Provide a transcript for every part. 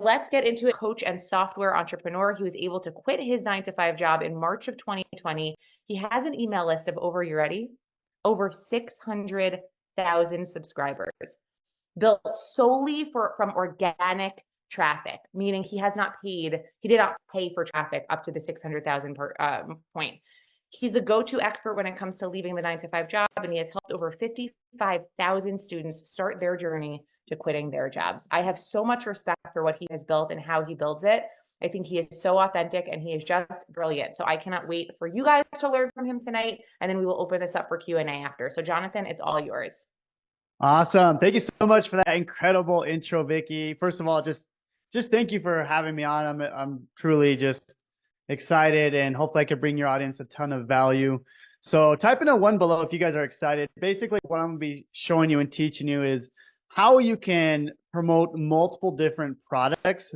let's get into it. Coach and software entrepreneur. He was able to quit his 9 to 5 job in March of 2020. He has an email list of over, you ready? Over 600,000 subscribers, built solely from organic traffic, meaning he did not pay for traffic up to the 600,000 point. He's the go-to expert when it comes to leaving the 9 to 5 job, and he has helped over 55,000 students start their journey to quitting their jobs. I have so much respect for what he has built and how he builds it. I think he is so authentic and he is just brilliant. So I cannot wait for you guys to learn from him tonight, and then we will open this up for Q&A after. So Jonathan, it's all yours. Awesome. Thank you so much for that incredible intro, Vicky. First of all, just thank you for having me on. I'm truly just excited, and hopefully I can bring your audience a ton of value. So type in a 1 below if you guys are excited. Basically, what I'm going to be showing you and teaching you is how you can promote multiple different products,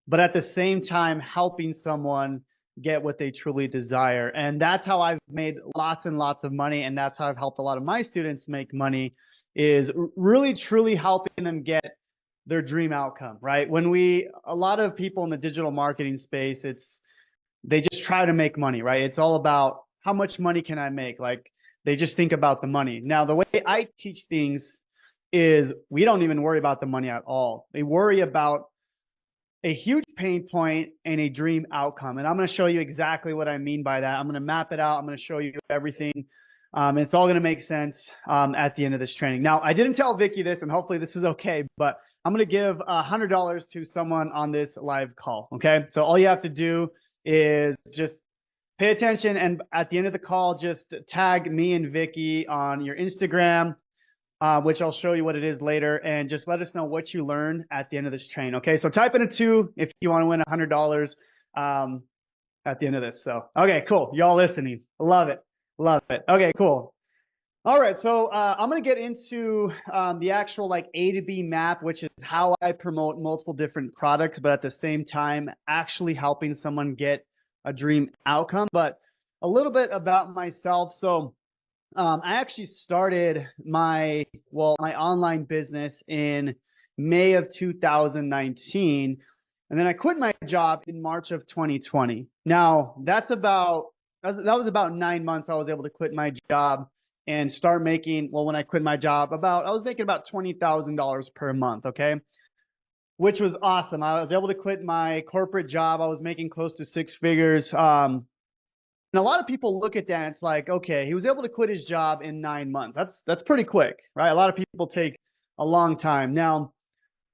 but at the same time helping someone get what they truly desire. And that's how I've made lots and lots of money, and that's how I've helped a lot of my students make money, is really truly helping them get their dream outcome, right? A lot of people in the digital marketing space, they just try to make money, right? It's all about how much money can I make? Like, they just think about the money. Now, the way I teach things is we don't even worry about the money at all. They worry about a huge pain point and a dream outcome. And I'm going to show you exactly what I mean by that. I'm going to map it out. I'm going to show you everything. It's all going to make sense at the end of this training. Now, I didn't tell Vicky this, and hopefully this is okay, but I'm going to give $100 to someone on this live call. Okay. So all you have to do is just pay attention, and at the end of the call, just tag me and Vicky on your Instagram, which I'll show you what it is later, and just let us know what you learned at the end of this train. Okay, so type in a 2 if you want to win $100 at the end of this. So, okay, cool. Y'all listening. Love it. Love it. Okay, cool. All right, so I'm going to get into the actual like A to B map, which is how I promote multiple different products, but at the same time, actually helping someone get a dream outcome. But a little bit about myself. So I actually started my online business in May of 2019, and then I quit my job in March of 2020. Now that was about 9 months I was able to quit my job and start making, when I quit my job, I was making about $20,000 per month, okay? Which was awesome. I was able to quit my corporate job. I was making close to 6 figures. And a lot of people look at that and it's like, okay, he was able to quit his job in 9 months. That's pretty quick, right? A lot of people take a long time. Now,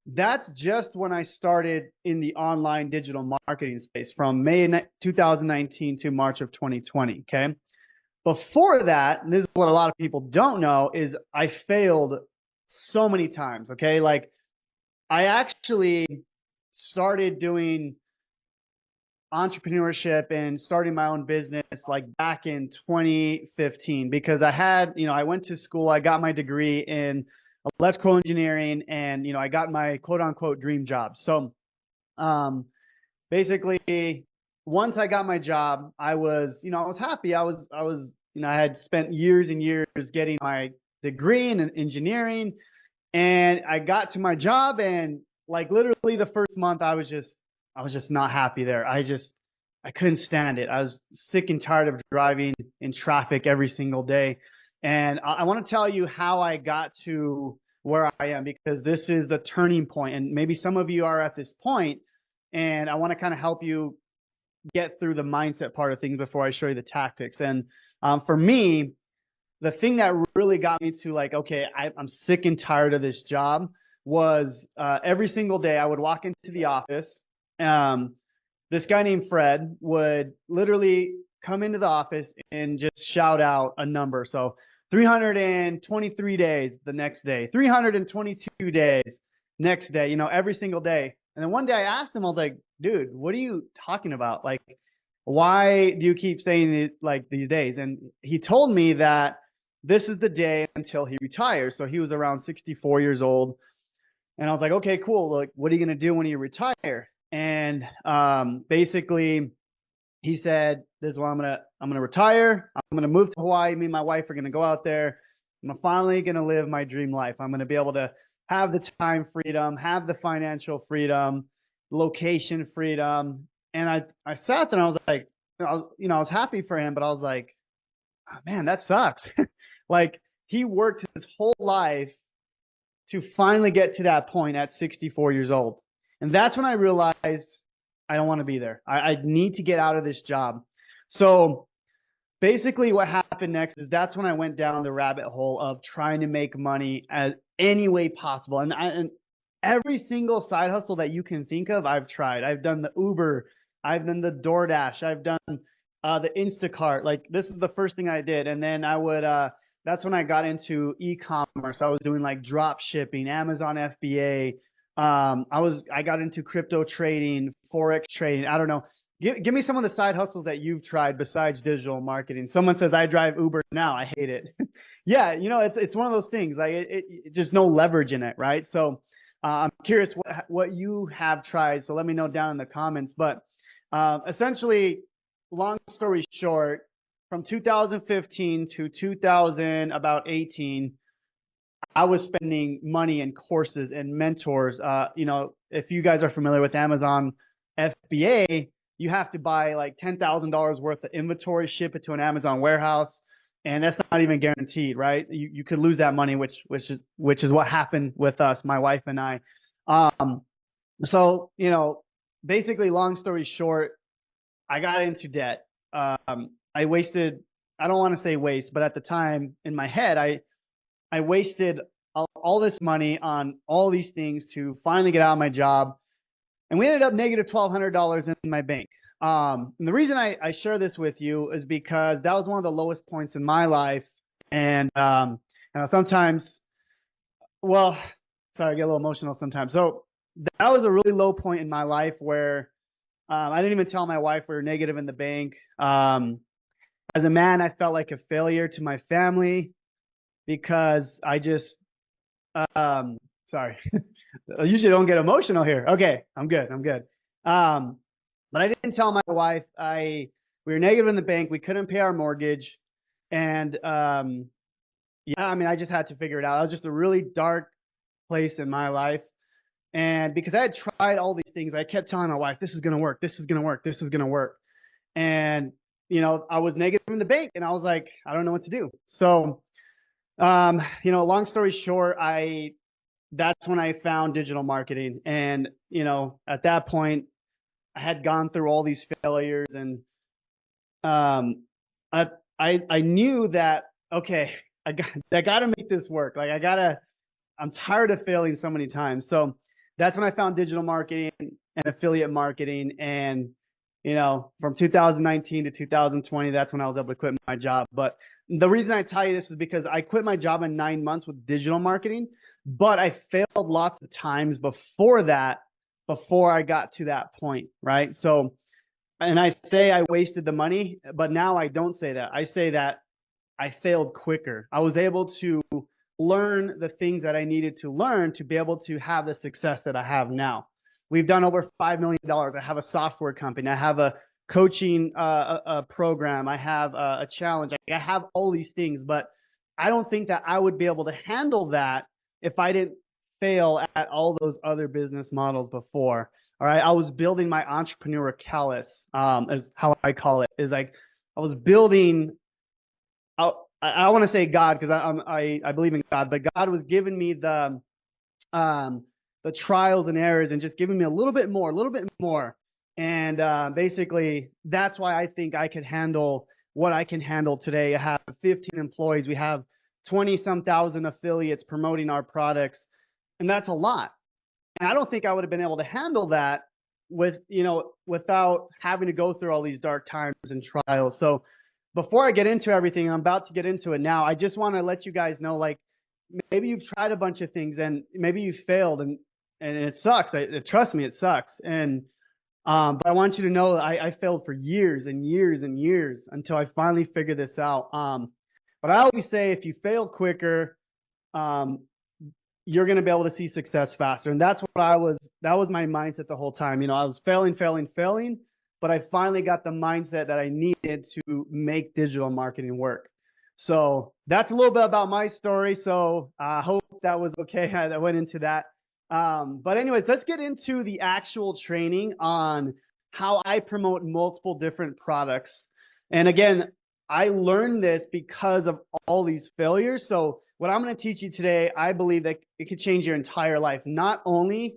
that's just when I started in the online digital marketing space from May 2019 to March of 2020, okay? Before that, and this is what a lot of people don't know, is I failed so many times, okay? Like, I actually started doing entrepreneurship and starting my own business like back in 2015 because I went to school, I got my degree in electrical engineering, and I got my quote unquote dream job. So basically once I got my job, I was happy. I had spent years and years getting my degree in engineering, and I got to my job, and like literally the first month I was just not happy there. I couldn't stand it. I was sick and tired of driving in traffic every single day. And I want to tell you how I got to where I am, because this is the turning point, and maybe some of you are at this point, and I want to kind of help you get through the mindset part of things before I show you the tactics. And for me, the thing that really got me to like, okay, I'm sick and tired of this job was every single day I would walk into the office. This guy named Fred would literally come into the office and just shout out a number. So 323 days the next day, 322 days next day, every single day. And then one day I asked him, I was like, dude, what are you talking about? Like, why do you keep saying it like these days? And he told me that this is the day until he retires. So he was around 64 years old. And I was like, okay, cool. Like, what are you going to do when you retire? And basically he said, this is what I'm going to retire. I'm going to move to Hawaii. Me and my wife are going to go out there. I'm finally going to live my dream life. I'm going to be able to have the time freedom, have the financial freedom, location freedom. And I sat there and I was like, I was happy for him, but I was like, oh, man, that sucks. Like he worked his whole life to finally get to that point at 64 years old. And that's when I realized I don't want to be there. I need to get out of this job. So basically what happened next is that's when I went down the rabbit hole of trying to make money as any way possible. And every single side hustle that you can think of, I've tried. I've done the Uber, I've done the DoorDash, I've done the Instacart. Like this is the first thing I did. And then I would, that's when I got into e-commerce. I was doing like drop shipping, Amazon FBA. I got into crypto trading, Forex trading. I don't know. Give me some of the side hustles that you've tried besides digital marketing. Someone says I drive Uber now. I hate it. Yeah, it's one of those things. Like it just no leverage in it, right? So I'm curious what you have tried. So let me know down in the comments. But essentially, long story short, from 2015 to 2018, I was spending money in courses and mentors. If you guys are familiar with Amazon FBA, you have to buy like $10,000 worth of inventory, ship it to an Amazon warehouse, and that's not even guaranteed, right? You could lose that money, which is what happened with us, my wife and I. So basically, long story short, I got into debt. I wasted. I don't want to say waste, but at the time in my head, I wasted all this money on all these things to finally get out of my job. And we ended up negative $1,200 in my bank. And the reason I share this with you is because that was one of the lowest points in my life. And sometimes, well, sorry, I get a little emotional sometimes. So that was a really low point in my life where I didn't even tell my wife we were negative in the bank. As a man, I felt like a failure to my family because I just, sorry, I usually don't get emotional here. Okay, I'm good. But I didn't tell my wife. We were negative in the bank. We couldn't pay our mortgage, and yeah, I mean, I just had to figure it out. It was just a really dark place in my life, and because I had tried all these things, I kept telling my wife, "This is gonna work. This is gonna work. This is gonna work," and I was negative in the bank, and I was like, I don't know what to do. So, long story short, that's when I found digital marketing. And, at that point, I had gone through all these failures and I knew that, okay, I got to make this work. Like I'm tired of failing so many times. So that's when I found digital marketing and affiliate marketing. And, from 2019 to 2020, that's when I was able to quit my job. But the reason I tell you this is because I quit my job in 9 months with digital marketing, but I failed lots of times before I got to that point, right? So, and I say I wasted the money, but now I don't say that. I say that I failed quicker. I was able to learn the things that I needed to learn to be able to have the success that I have now. We've done over $5 million. I have a software company. I have a coaching a program. I have a challenge. I have all these things, but I don't think that I would be able to handle that if I didn't fail at all those other business models before. All right. I was building my entrepreneur callus, is how I call it, is like I was building. I want to say God because I believe in God, but God was giving me the trials and errors and just giving me a little bit more. And basically, that's why I think I could handle what I can handle today. I have 15 employees. We have 20 some thousand affiliates promoting our products, and that's a lot. And I don't think I would have been able to handle that without having to go through all these dark times and trials. So before I get into everything, I'm about to get into it now. I just want to let you guys know, like, maybe you've tried a bunch of things and maybe you failed and it sucks. Trust me, it sucks. And but I want you to know I failed for years and years and years until I finally figured this out. But I always say if you fail quicker, you're going to be able to see success faster. And that's what that was my mindset the whole time. I was failing, but I finally got the mindset that I needed to make digital marketing work. So that's a little bit about my story. So I hope that was okay. I went into that. But anyways, let's get into the actual training on how I promote multiple different products. And again, I learned this because of all these failures. So what I'm going to teach you today, I believe that it could change your entire life, not only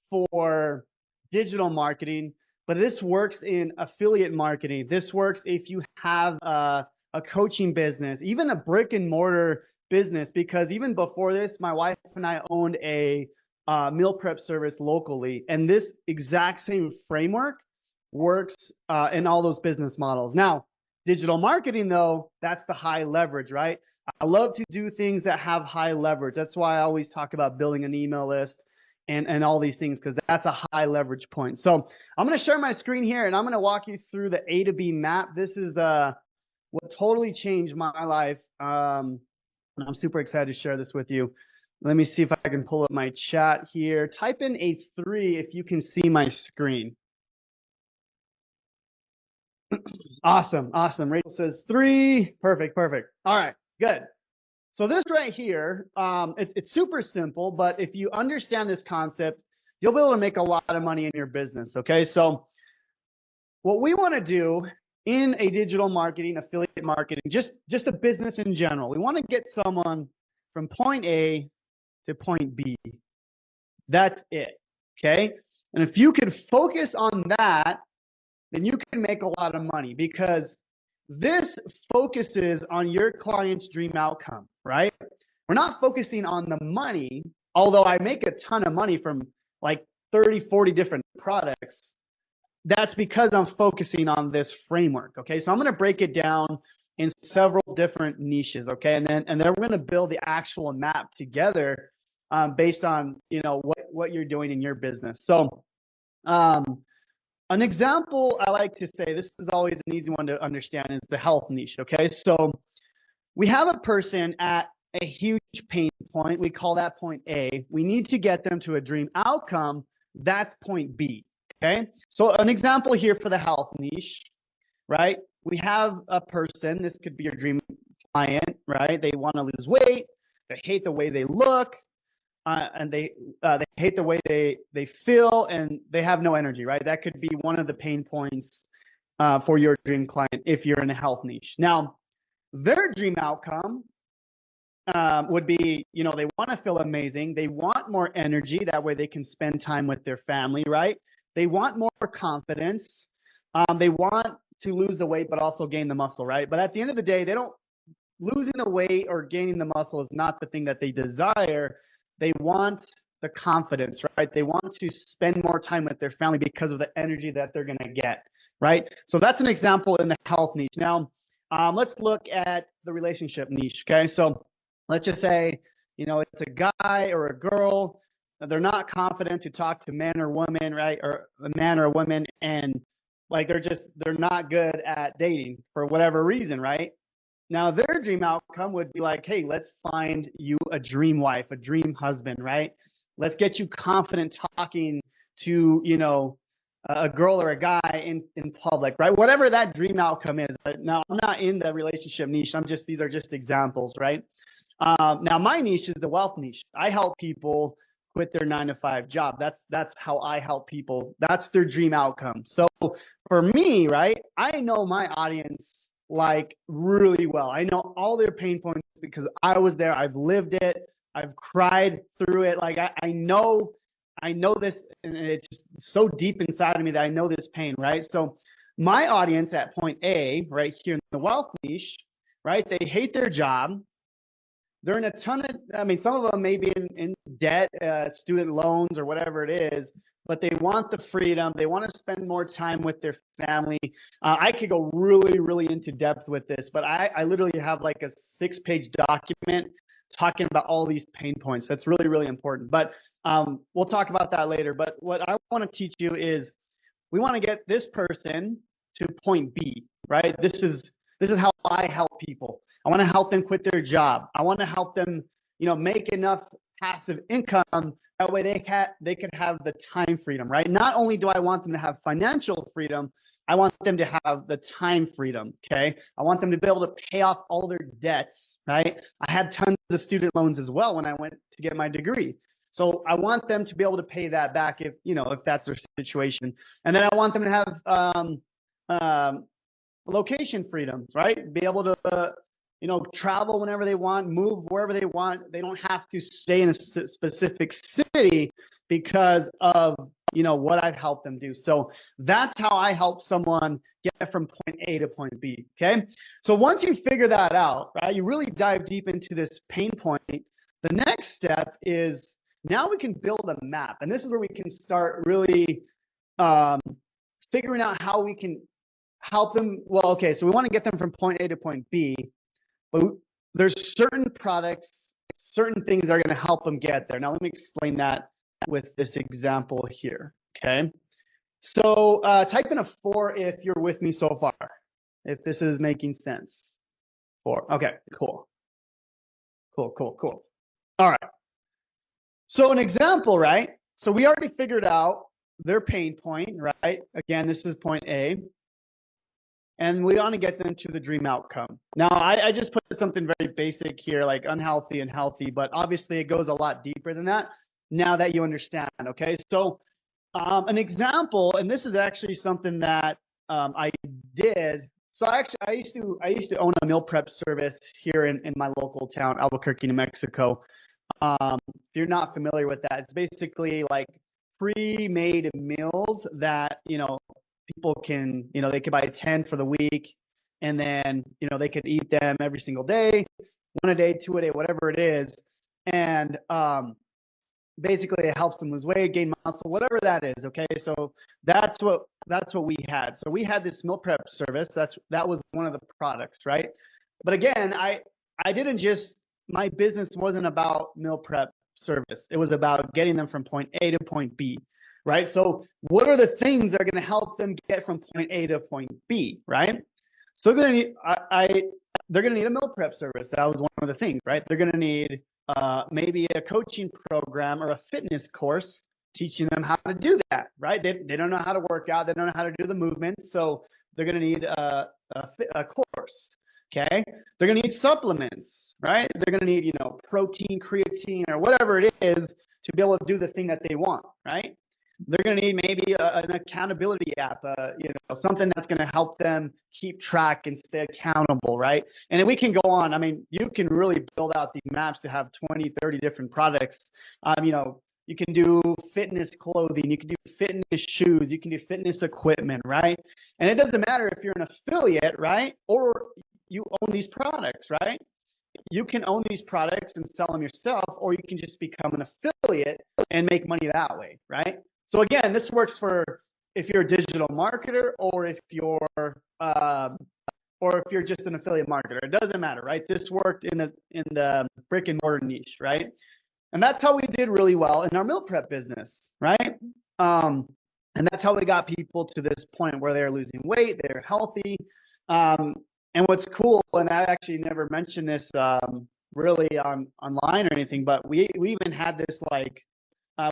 for digital marketing, but this works in affiliate marketing. This works if you have a coaching business, even a brick and mortar business, because even before this, my wife and I owned a meal prep service locally. And this exact same framework works in all those business models. Now, digital marketing, though, that's the high leverage, right? I love to do things that have high leverage. That's why I always talk about building an email list and all these things, because that's a high leverage point. So I'm going to share my screen here and I'm going to walk you through the A to B map. This is what totally changed my life. And I'm super excited to share this with you. Let me see if I can pull up my chat here. Type in A3 if you can see my screen. Awesome. Rachel says 3. Perfect. All right, good. So this right here, it's super simple, but if you understand this concept, you'll be able to make a lot of money in your business, okay? So what we want to do in a digital marketing, affiliate marketing, just a business in general, we want to get someone from point A to point B. That's it, okay? And if you can focus on that, then you can make a lot of money, because this focuses on your client's dream outcome, right? We're not focusing on the money, although I make a ton of money from like 30, 40 different products. That's because I'm focusing on this framework, okay? So I'm going to break it down in several different niches, okay? And then we're going to build the actual map together based on, what you're doing in your business. So an example I like to say, this is always an easy one to understand, is the health niche, okay? So we have a person at a huge pain point. We call that point A. We need to get them to a dream outcome. That's point B, okay? So an example here for the health niche, right? We have a person, this could be your dream client, right? They want to lose weight. They hate the way they look. And they hate the way they feel, and they have no energy, right? That could be one of the pain points for your dream client if you're in a health niche. Now, their dream outcome would be, they want to feel amazing. They want more energy. That way they can spend time with their family, right? They want more confidence. They want to lose the weight, but also gain the muscle, right? But at the end of the day, losing the weight or gaining the muscle is not the thing that they desire. They want the confidence, right? They want to spend more time with their family because of the energy that they're going to get, right? So that's an example in the health niche. Now, let's look at the relationship niche, okay? So let's just say, it's a guy or a girl. They're not confident to talk to men or women, right? Or a man or a woman, and like they're not good at dating for whatever reason, right? Now, their dream outcome would be like, hey, let's find you a dream wife, a dream husband, right? Let's get you confident talking to, a girl or a guy in public, right? Whatever that dream outcome is. Now, I'm not in the relationship niche. These are just examples, right? Now, my niche is the wealth niche. I help people quit their 9-to-5 job. That's how I help people. That's their dream outcome. So for me, right, I know my audience like really well. I know all their pain points because I was there. I've lived it. I've cried through it. Like I know this, and it's just so deep inside of me that I know this pain, right? So my audience at point A, right here in the wealth niche, right? They hate their job. They're in a ton of, some of them may be in debt, student loans or whatever it is, but they want the freedom. They want to spend more time with their family. I could go really, really into depth with this, but I literally have like a 6-page document talking about all these pain points. That's really, really important. But we'll talk about that later. But what I want to teach you is we want to get this person to point B, right? This is how I help people. I want to help them quit their job. I want to help them, make enough passive income. That way they could have the time freedom, right? Not only do I want them to have financial freedom, I want them to have the time freedom, okay? I want them to be able to pay off all their debts, right? I had tons of student loans as well when I went to get my degree. So I want them to be able to pay that back if, if that's their situation. And then I want them to have location freedom, right? Be able to, travel whenever they want, move wherever they want. They don't have to stay in a specific city because of, what I've helped them do. So that's how I help someone get from point A to point B. Okay. So once you figure that out, right, you really dive deep into this pain point. The next step is now we can build a map. And this is where we can start really figuring out how we can help them. Well, okay, so we want to get them from point A to point B, but there's certain products, certain things that are going to help them get there. Now, let me explain that with this example here, okay? So type in a 4 if you're with me so far, if this is making sense. 4, okay, cool. Cool. All right. So an example, right? So we already figured out their pain point, right? Again, this is point A. And we want to get them to the dream outcome. Now, I just put something very basic here, like unhealthy and healthy, but obviously it goes a lot deeper than that now that you understand, okay? So an example, and this is actually something that I did. So I used to own a meal prep service here in my local town, Albuquerque, New Mexico. If you're not familiar with that, it's basically like pre-made meals that, people can, they could buy 10 for the week, and then, they could eat them every single day, 1 a day, 2 a day, whatever it is. And basically it helps them lose weight, gain muscle, whatever that is. Okay. So that's what we had. So we had this meal prep service. That was one of the products, right? But again, I didn't just, my business wasn't about meal prep service. It was about getting them from point A to point B, right? So what are the things that are going to help them get from point A to point B, right? So they're going to need a meal prep service. That was one of the things, right? They're going to need maybe a coaching program or a fitness course teaching them how to do that, right? They don't know how to work out. They don't know how to do the movement. So they're going to need a course. Okay. They're going to need supplements, right? They're going to need, protein, creatine, or whatever it is to be able to do the thing that they want, right? They're going to need maybe an accountability app, something that's going to help them keep track and stay accountable, right? And we can go on. I mean, you can really build out these maps to have 20, 30 different products. You can do fitness clothing, you can do fitness shoes, you can do fitness equipment, right? And it doesn't matter if you're an affiliate, right? Or you own these products, right? You can own these products and sell them yourself, or you can just become an affiliate and make money that way, right? So again, this works for if you're a digital marketer or if you're just an affiliate marketer. It doesn't matter, right? This worked in the brick and mortar niche, right? And that's how we did really well in our meal prep business, right? And that's how we got people to this point where they're losing weight, they're healthy. And what's cool, and I actually never mentioned this really online or anything, but we even had this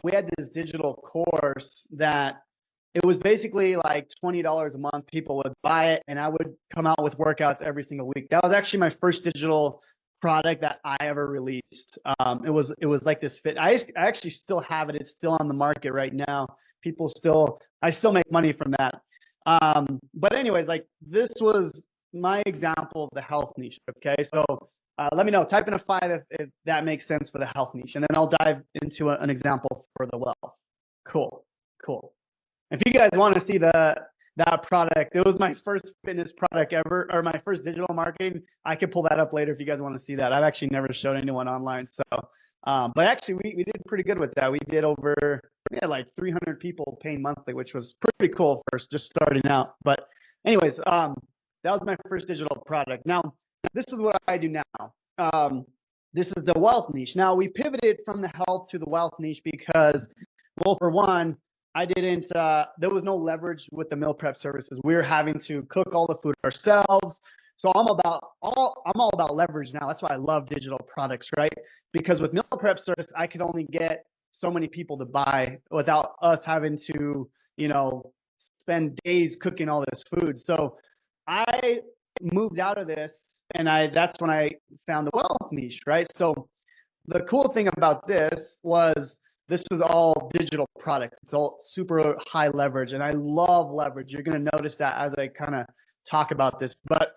we had this digital course that it was basically like $20 a month. People would buy it, and I would come out with workouts every single week. That was actually my first digital product that I ever released. It was like this fit. I actually still have it. It's still on the market right now. I still make money from that. But anyways, like this was my example of the health niche. Okay, so let me know. Type in a 5 if that makes sense for the health niche, and then I'll dive into an example for the wealth. Cool. If you guys want to see that product, it was my first fitness product ever, or my first digital marketing. I could pull that up later if you guys want to see that. I've actually never showed anyone online. So, but actually we did pretty good with that. We had like 300 people paying monthly, which was pretty cool first, just starting out. But anyways, that was my first digital product. Now, this is what I do now. This is the wealth niche. Now, we pivoted from the health to the wealth niche because, well, for one, there was no leverage with the meal prep services. We were having to cook all the food ourselves. So I'm all about leverage now. That's why I love digital products, right? Because with meal prep service, I could only get so many people to buy without us having to, spend days cooking all this food. So I moved out of this, and that's when I found the wealth niche, right? So the cool thing about this was this is all digital product. It's all super high leverage, and I love leverage. You're going to notice that as I kind of talk about this. But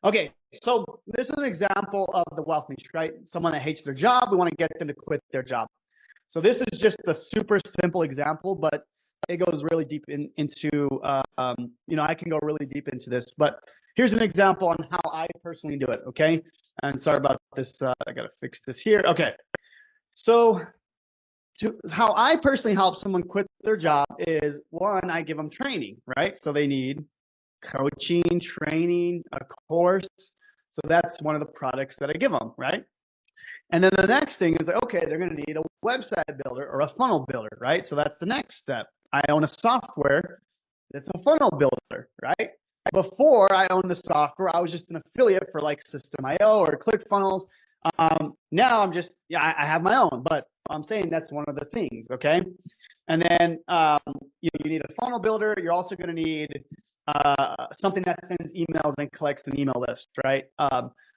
okay, so this is an example of the wealth niche, right? Someone that hates their job, we want to get them to quit their job. So this is just a super simple example, but it goes really deep into, I can go really deep into this, but here's an example on how I personally do it, okay? And sorry about this, I gotta fix this here. Okay, so how I personally help someone quit their job is, one, I give them training, right? So they need coaching, training, a course. So that's one of the products that I give them, right? And then the next thing is, okay, they're going to need a website builder or a funnel builder, right? So that's the next step. I own a software that's a funnel builder, right? Before I owned the software, I was just an affiliate for like System.io or ClickFunnels. Now I'm just, I have my own, but I'm saying that's one of the things, okay? And then you need a funnel builder. You're also going to need something that sends emails and collects an email list, right?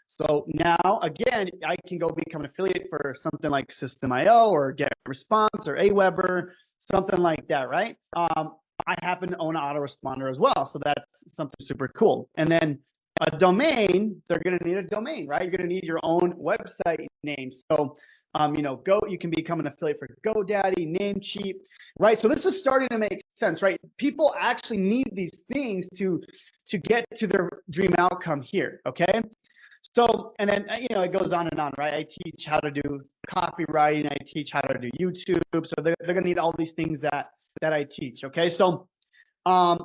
So now, again, I can go become an affiliate for something like System.io or GetResponse or Aweber, something like that, right? I happen to own an autoresponder as well, so that's something super cool. And then a domain, they're going to need a domain, right? You're going to need your own website name. So, you can become an affiliate for GoDaddy, Namecheap, right? So this is starting to make sense, right? People actually need these things to get to their dream outcome here, okay? So, and then, it goes on and on, right? I teach how to do copywriting. I teach how to do YouTube. So they're going to need all these things that I teach, okay? So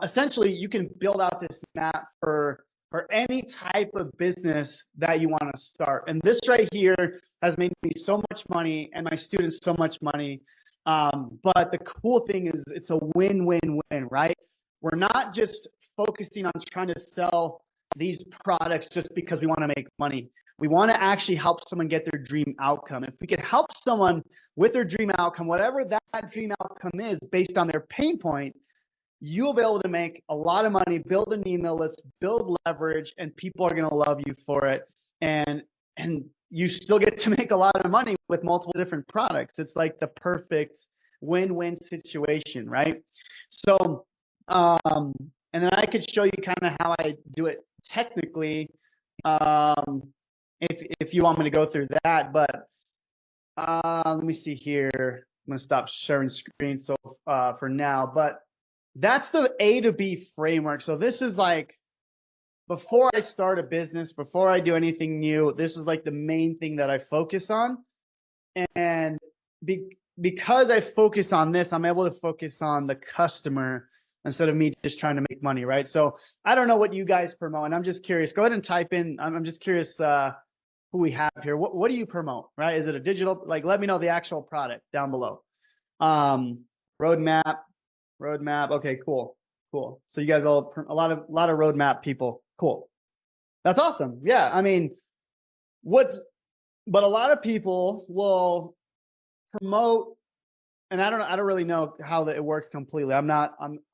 essentially, you can build out this map for any type of business that you want to start. And this right here has made me so much money and my students so much money. But the cool thing is it's a win-win-win, right? We're not just focusing on trying to sell these products just because we want to make money. We want to actually help someone get their dream outcome. If we can help someone with their dream outcome, whatever that dream outcome is based on their pain point, you'll be able to make a lot of money, build an email list, build leverage, and people are going to love you for it. And you still get to make a lot of money with multiple different products. It's like the perfect win-win situation, right? So, and then I could show you kind of how I do it technically, if you want me to go through that. But let me see here. I'm going to stop sharing screen for now. But that's the A to B framework. So this is like before I start a business, before I do anything new, this is like the main thing that I focus on. And because I focus on this, I'm able to focus on the customer instead of me just trying to make money, right? So I don't know what you guys promote, and I'm just curious. Go ahead and type in. I'm just curious who we have here. What do you promote, right? Is it a digital? Like, let me know the actual product down below. Roadmap. Okay, cool. So you guys all a lot of roadmap people. Cool. That's awesome. Yeah, I mean, but a lot of people will promote, and I don't really know how it works completely. I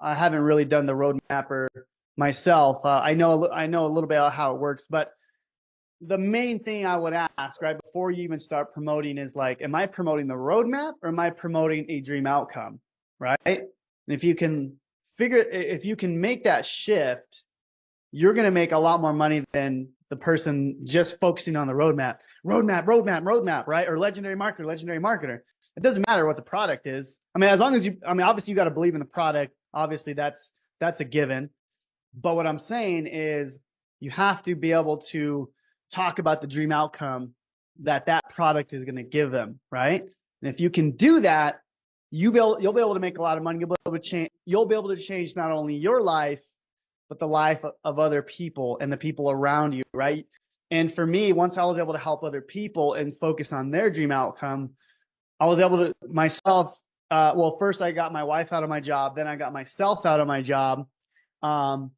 haven't really done the roadmapper myself. I know a little bit about how it works, but the main thing I would ask right before you even start promoting is like, am I promoting the roadmap or am I promoting a dream outcome, right? And if you can make that shift, you're going to make a lot more money than the person just focusing on the roadmap, right? Or legendary marketer. It doesn't matter what the product is. I mean, obviously you got to believe in the product. Obviously that's a given. But what I'm saying is you have to be able to talk about the dream outcome that product is going to give them, right? And if you can do that, you'll be able to make a lot of money. You'll be able to change not only your life, but the life of other people and the people around you, right? And for me, once I was able to help other people and focus on their dream outcome, I was able to myself. First I got my wife out of my job, then I got myself out of my job, and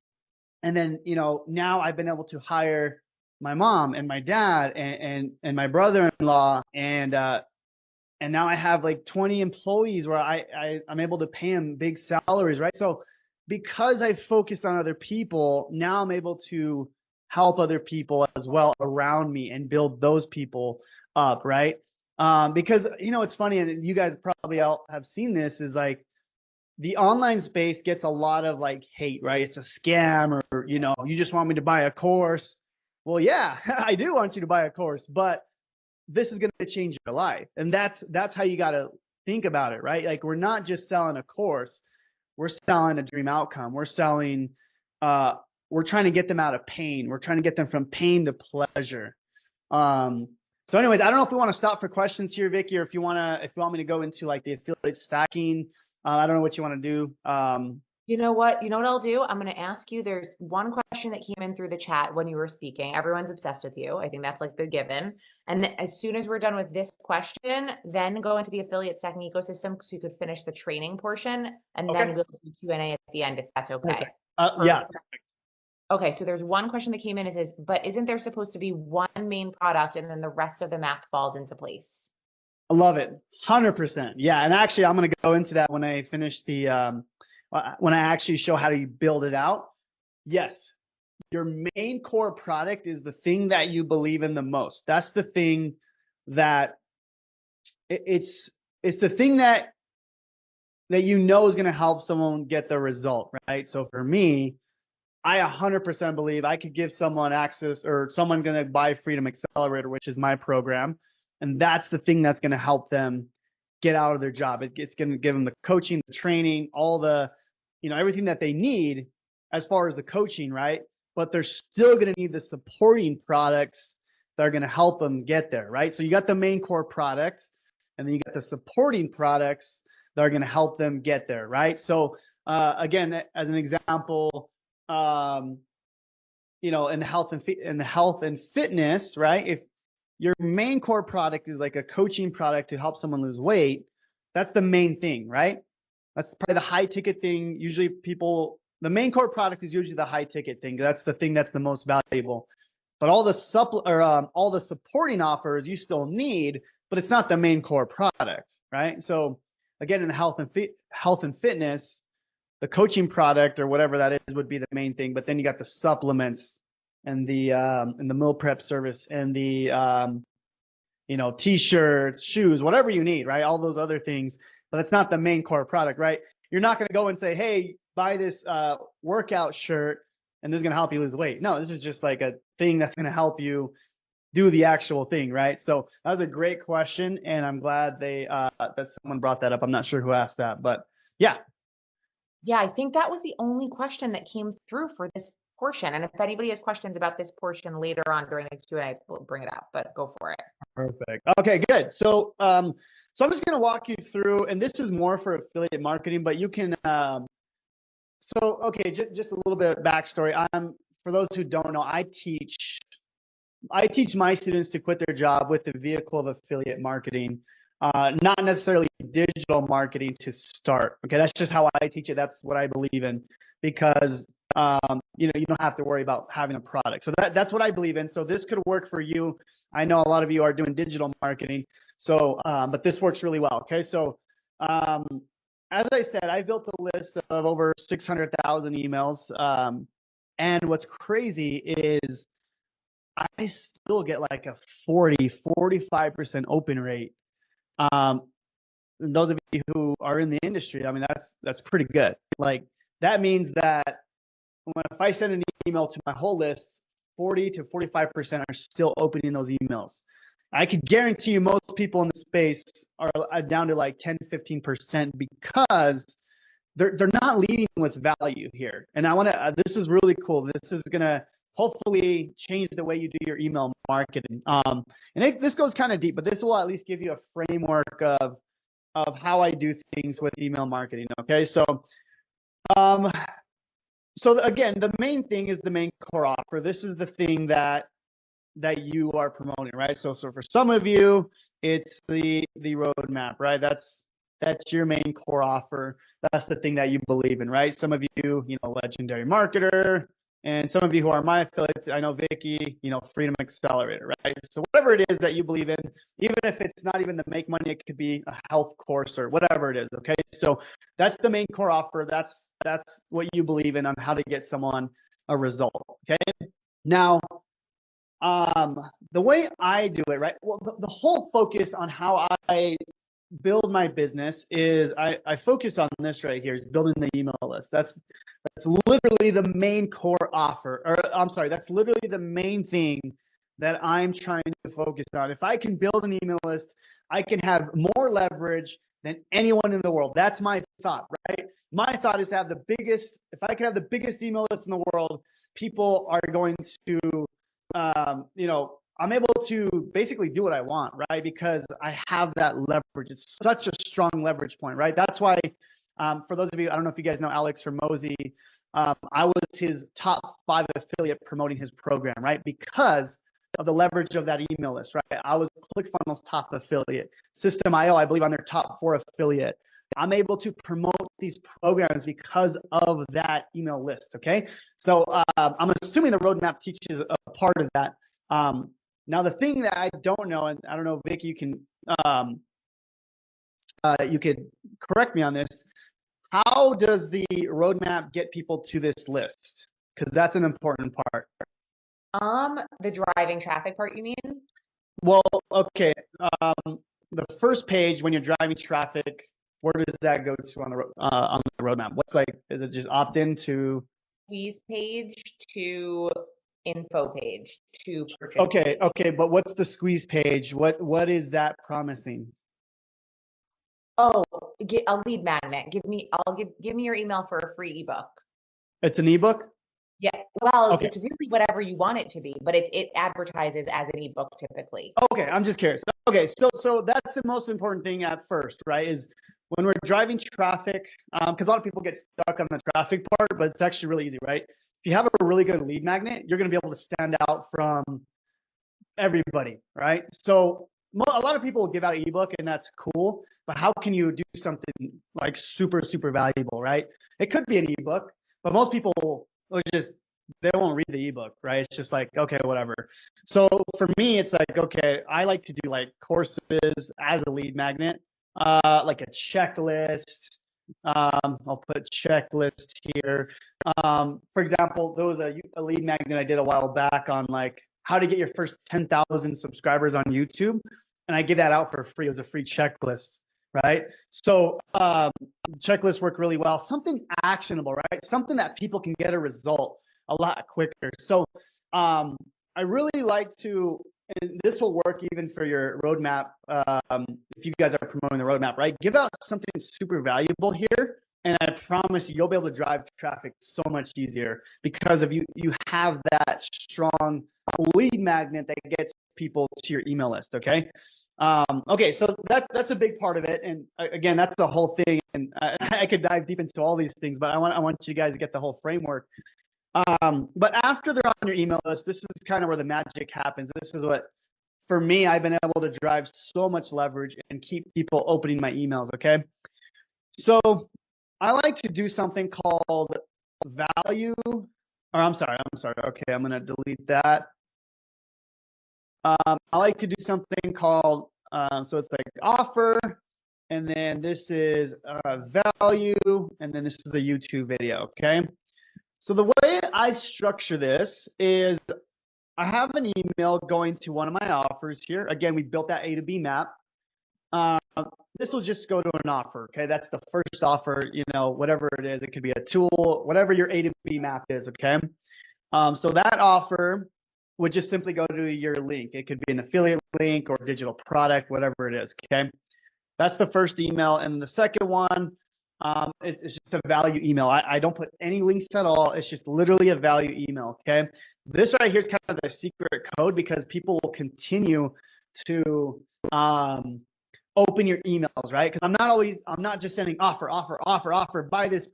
then now I've been able to hire my mom and my dad and my brother-in-law, and now I have like 20 employees where I'm able to pay them big salaries, right? So because I focused on other people, now I'm able to help other people as well around me and build those people up, right? Because, it's funny, and you guys probably all have seen this, is like the online space gets a lot of like hate, right? It's a scam, or, you just want me to buy a course. Well, yeah, I do want you to buy a course, but this is going to change your life. And that's how you got to think about it, right? Like, we're not just selling a course, we're selling a dream outcome. We're trying to get them out of pain. We're trying to get them from pain to pleasure. So anyways, I don't know if we want to stop for questions here, Vicky, or if you want me to go into like the affiliate stacking. I don't know what you want to do. You know what? I'll do? I'm going to ask you. There's one question that came in through the chat when you were speaking. Everyone's obsessed with you. I think that's like the given. And as soon as we're done with this question, then go into the affiliate stacking ecosystem so you could finish the training portion, and Okay. then we'll do Q&A at the end if that's okay. Yeah. Okay, so there's one question that came in. It says, but isn't there supposed to be one main product and then the rest of the map falls into place? I love it. 100%. Yeah. And actually, I'm going to go into that when I finish when I actually show how to build it out. Yes. Your main core product is the thing that you believe in the most. That's the thing that it's the thing that is going to help someone get the result, right? So for me, I 100% believe I could give someone access, or someone going to buy Freedom Accelerator, which is my program. And that's the thing that's going to help them get out of their job. It's going to give them the coaching, the training, all the, everything that they need as far as the coaching, right? But they're still going to need the supporting products that are going to help them get there, right? So you got the main core product, and then you got the supporting products that are going to help them get there, right? So again, as an example, in the health and fitness, right? If your main core product is like a coaching product to help someone lose weight, that's the main thing, right? That's probably the high ticket thing. Usually the main core product is usually the high ticket thing. That's the thing that's the most valuable. But all the all the supporting offers you still need, but it's not the main core product, right? So again, in the health and fitness, the coaching product or whatever that is would be the main thing. But then you got the supplements and the meal prep service and the t-shirts, shoes, whatever you need, right? All those other things, but it's not the main core product, right? You're not going to go and say, hey, buy this workout shirt and this is going to help you lose weight. No, this is just like a thing that's going to help you do the actual thing, right? So that was a great question, and I'm glad that someone brought that up. I'm not sure who asked that, but yeah. Yeah, I think that was the only question that came through for this portion. And if anybody has questions about this portion later on during the Q&A, we'll bring it up, but go for it. Perfect. Okay, good. So I'm just going to walk you through, and this is more for affiliate marketing, but you can, okay, just a little bit of backstory. For those who don't know, I teach my students to quit their job with the vehicle of affiliate marketing, not necessarily digital marketing to start. Okay, that's just how I teach it. That's what I believe in, because you don't have to worry about having a product. So that's what I believe in. So this could work for you. I know a lot of you are doing digital marketing, so but this works really well. Okay, so as I said, I built a list of over 600,000 emails, and what's crazy is I still get like a 45% open rate. And those of you who are in the industry, I mean, that's pretty good. Like, that means that if I send an email to my whole list, 40 to 45% are still opening those emails. I could guarantee you most people in the space are down to like 10, 15% because they're not leading with value here. And this is really cool. This is going to hopefully change the way you do your email marketing. This goes kind of deep, but this will at least give you a framework of how I do things with email marketing. Okay, so again, the main thing is the main core offer. This is the thing that you are promoting, right? So for some of you, it's the roadmap, right? That's your main core offer. That's the thing that you believe in, right? Some of you, legendary marketer, and some of you who are my affiliates, I know Vicky, Freedom Accelerator, right? So whatever it is that you believe in, even if it's not even the make money, it could be a health course or whatever it is, okay? So that's the main core offer. That's what you believe in on how to get someone a result, okay? Now, the way I do it, right? Well, the whole focus on how I build my business is I focus on this right here, is building the email list. That's literally the main core offer, or I'm sorry, that's literally the main thing that I'm trying to focus on. If I can build an email list, I can have more leverage than anyone in the world. That's my thought, right? My thought is to have the biggest, if I can have the biggest email list in the world, people are going to, I'm able to basically do what I want, right? Because I have that leverage. It's such a strong leverage point, right? That's why, for those of you, I don't know if you guys know Alex Hormozi, I was his top 5 affiliate promoting his program, right? Because of the leverage of that email list, right? I was ClickFunnels top affiliate. System.io, I believe, on their top 4 affiliate. I'm able to promote these programs because of that email list, okay? So I'm assuming the roadmap teaches a part of that. Now, the thing that I don't know, and I don't know, Vic, you could correct me on this. How does the roadmap get people to this list? Because that's an important part. The driving traffic part, you mean? Well, okay. The first page when you're driving traffic, where does that go to on the roadmap? What's like? Is it just opt in to? Squeeze page to info page to purchase. Okay, okay, but what's the squeeze page? What is that promising? Oh, get a lead magnet. Give me your email for a free ebook. It's an ebook? Yeah. Well, Okay. it's really whatever you want it to be, but it advertises as an ebook typically. Okay, I'm just curious. Okay, so that's the most important thing at first, right? Is when we're driving traffic, because a lot of people get stuck on the traffic part, but it's actually really easy, right? If you have a really good lead magnet, you're going to be able to stand out from everybody, right? So a lot of people will give out an ebook, and that's cool, but how can you do something like super, super valuable, right? It could be an ebook, but most people will they won't read the ebook, right? It's just like, okay, whatever. So for me, it's like, okay, I like to do like courses as a lead magnet, like a checklist. I'll put checklist here. For example, there was a lead magnet I did a while back on like how to get your first 10,000 subscribers on YouTube. And I give that out for free. It was a free checklist, right? So checklists work really well. Something actionable, right? Something that people can get a result a lot quicker. So I really like to, and this will work even for your roadmap, if you guys are promoting the roadmap, right? Give out something super valuable here, and I promise you'll be able to drive traffic so much easier because of you have that strong lead magnet that gets people to your email list, okay? Okay, so that's a big part of it, and again, that's the whole thing, and I could dive deep into all these things, but I want you guys to get the whole framework. But after they're on your email list, this is kind of where the magic happens. This is what, for me, I've been able to drive so much leverage and keep people opening my emails, okay? So I like to do something called value, or I'm sorry. Okay, I'm going to delete that. I like to do something called, so it's like offer, and then this is value, and then this is a YouTube video, okay? So the way I structure this is I have an email going to one of my offers here. Again, we built that A to B map. This will just go to an offer, okay? That's the first offer, whatever it is. It could be a tool, whatever your A to B map is, okay? So that offer would just simply go to your link. It could be an affiliate link or digital product, whatever it is, okay? That's the first email. And the second one, it's just a value email. I don't put any links at all. It's just literally a value email, okay? This right here is kind of the secret code because people will continue to open your emails, right? Because I'm not just sending offer, buy this.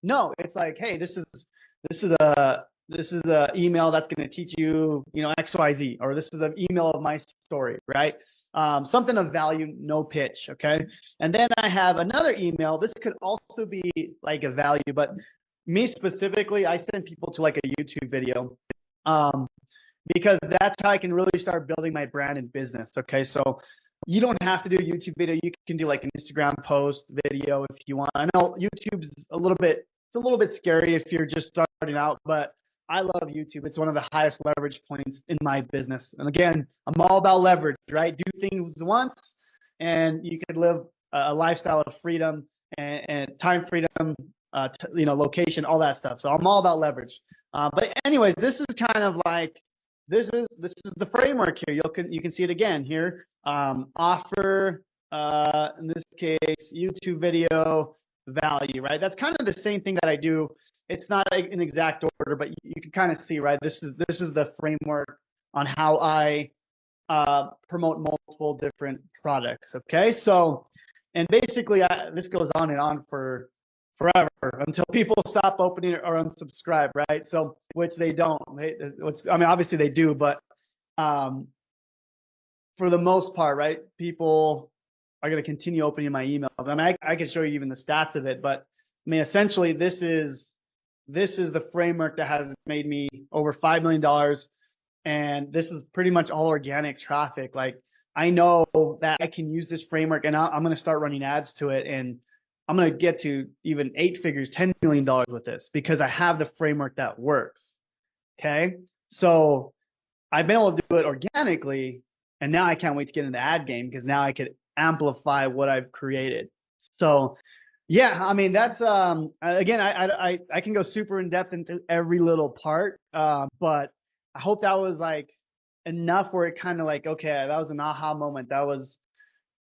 No, it's like, hey, this is a email that's going to teach you, XYZ, or this is an email of my story, right? Something of value, no pitch, okay? And then I have another email. This could also be like a value, but me specifically, I send people to like a YouTube video because that's how I can really start building my brand and business, okay? So you don't have to do a YouTube video. You can do like an Instagram post video if you want. I know YouTube's a little bit scary if you're just starting out, but I love YouTube. It's one of the highest leverage points in my business. And again, I'm all about leverage, right? Do things once and you could live a lifestyle of freedom and time freedom, location, all that stuff. So I'm all about leverage. But anyways, this is kind of like, this is the framework here. You can see it again here. Offer, in this case, YouTube video, value, right? That's kind of the same thing that I do. It's not an exact order, but you can kind of see, right? This is the framework on how I promote multiple different products. Okay, so and basically this goes on and on for forever until people stop opening or unsubscribe, right? So which they don't. I mean, obviously they do, but for the most part, right? People are going to continue opening my emails. I mean, I can show you even the stats of it, but I mean, essentially, this is the framework that has made me over $5 million. And this is pretty much all organic traffic. Like, I know that I can use this framework and I'm going to start running ads to it. And I'm going to get to even 8 figures, $10 million with this because I have the framework that works. Okay. So I've been able to do it organically. And now I can't wait to get into the ad game because now I could amplify what I've created. So yeah, I mean, that's again, I can go super in depth into every little part, but I hope that was like enough where it kind of like, okay, that was an aha moment. I'm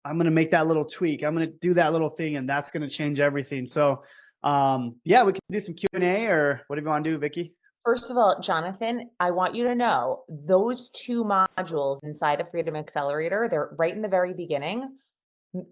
gonna make that little tweak. I'm gonna do that little thing, and that's gonna change everything. So yeah, we can do some Q&A or whatever you want to do, Vicky. First of all, Jonathan, I want you to know those 2 modules inside of Freedom Accelerator, they're right in the very beginning,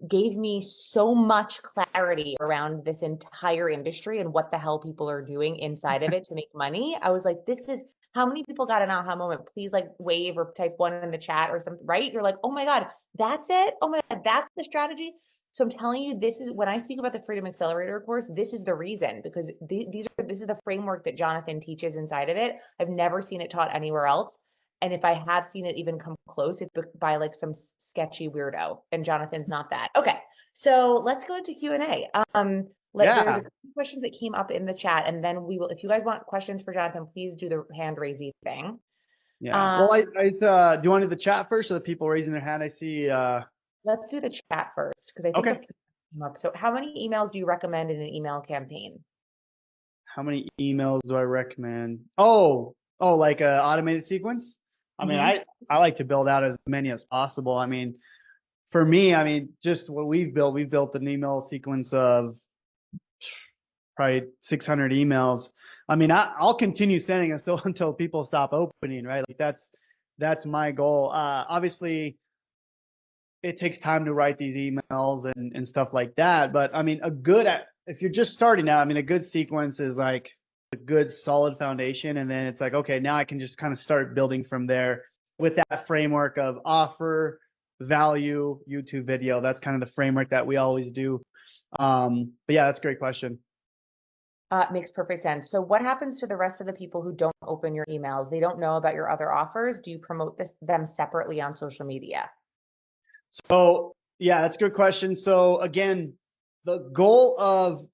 gave me so much clarity around this entire industry and what the hell people are doing inside of it to make money. I was like, this is how many people got an aha moment? Please like wave or type 1 in the chat or something, right? You're like, oh my God, that's it. Oh my God, that's the strategy. So I'm telling you, this is when I speak about the Freedom Accelerator course, this is the reason, because this is the framework that Jonathan teaches inside of it. I've never seen it taught anywhere else. And if I have seen it even come close, it's by like some sketchy weirdo, and Jonathan's not that. Okay, so let's go into Q&A. There's a couple questions that came up in the chat, and then we will, if you guys want questions for Jonathan, please do the hand raising thing. Yeah. Well, do you want to do the chat first or the people raising their hand? I see. Let's do the chat first because I think a few came up. So how many emails do you recommend in an email campaign? How many emails do I recommend? Oh, like a automated sequence? I mean, I like to build out as many as possible. I mean, for me, I mean, just what we've built an email sequence of probably 600 emails. I mean, I'll continue sending it still until people stop opening, right? Like that's my goal. Obviously, it takes time to write these emails and stuff like that. But I mean, if you're just starting out, I mean, a good sequence is like a good solid foundation. And then it's like, okay, now I can just kind of start building from there with that framework of offer, value, YouTube video. That's kind of the framework that we always do. But yeah, that's a great question. Makes perfect sense. So what happens to the rest of the people who don't open your emails? They don't know about your other offers. Do you promote them separately on social media? So yeah, that's a good question. So again, the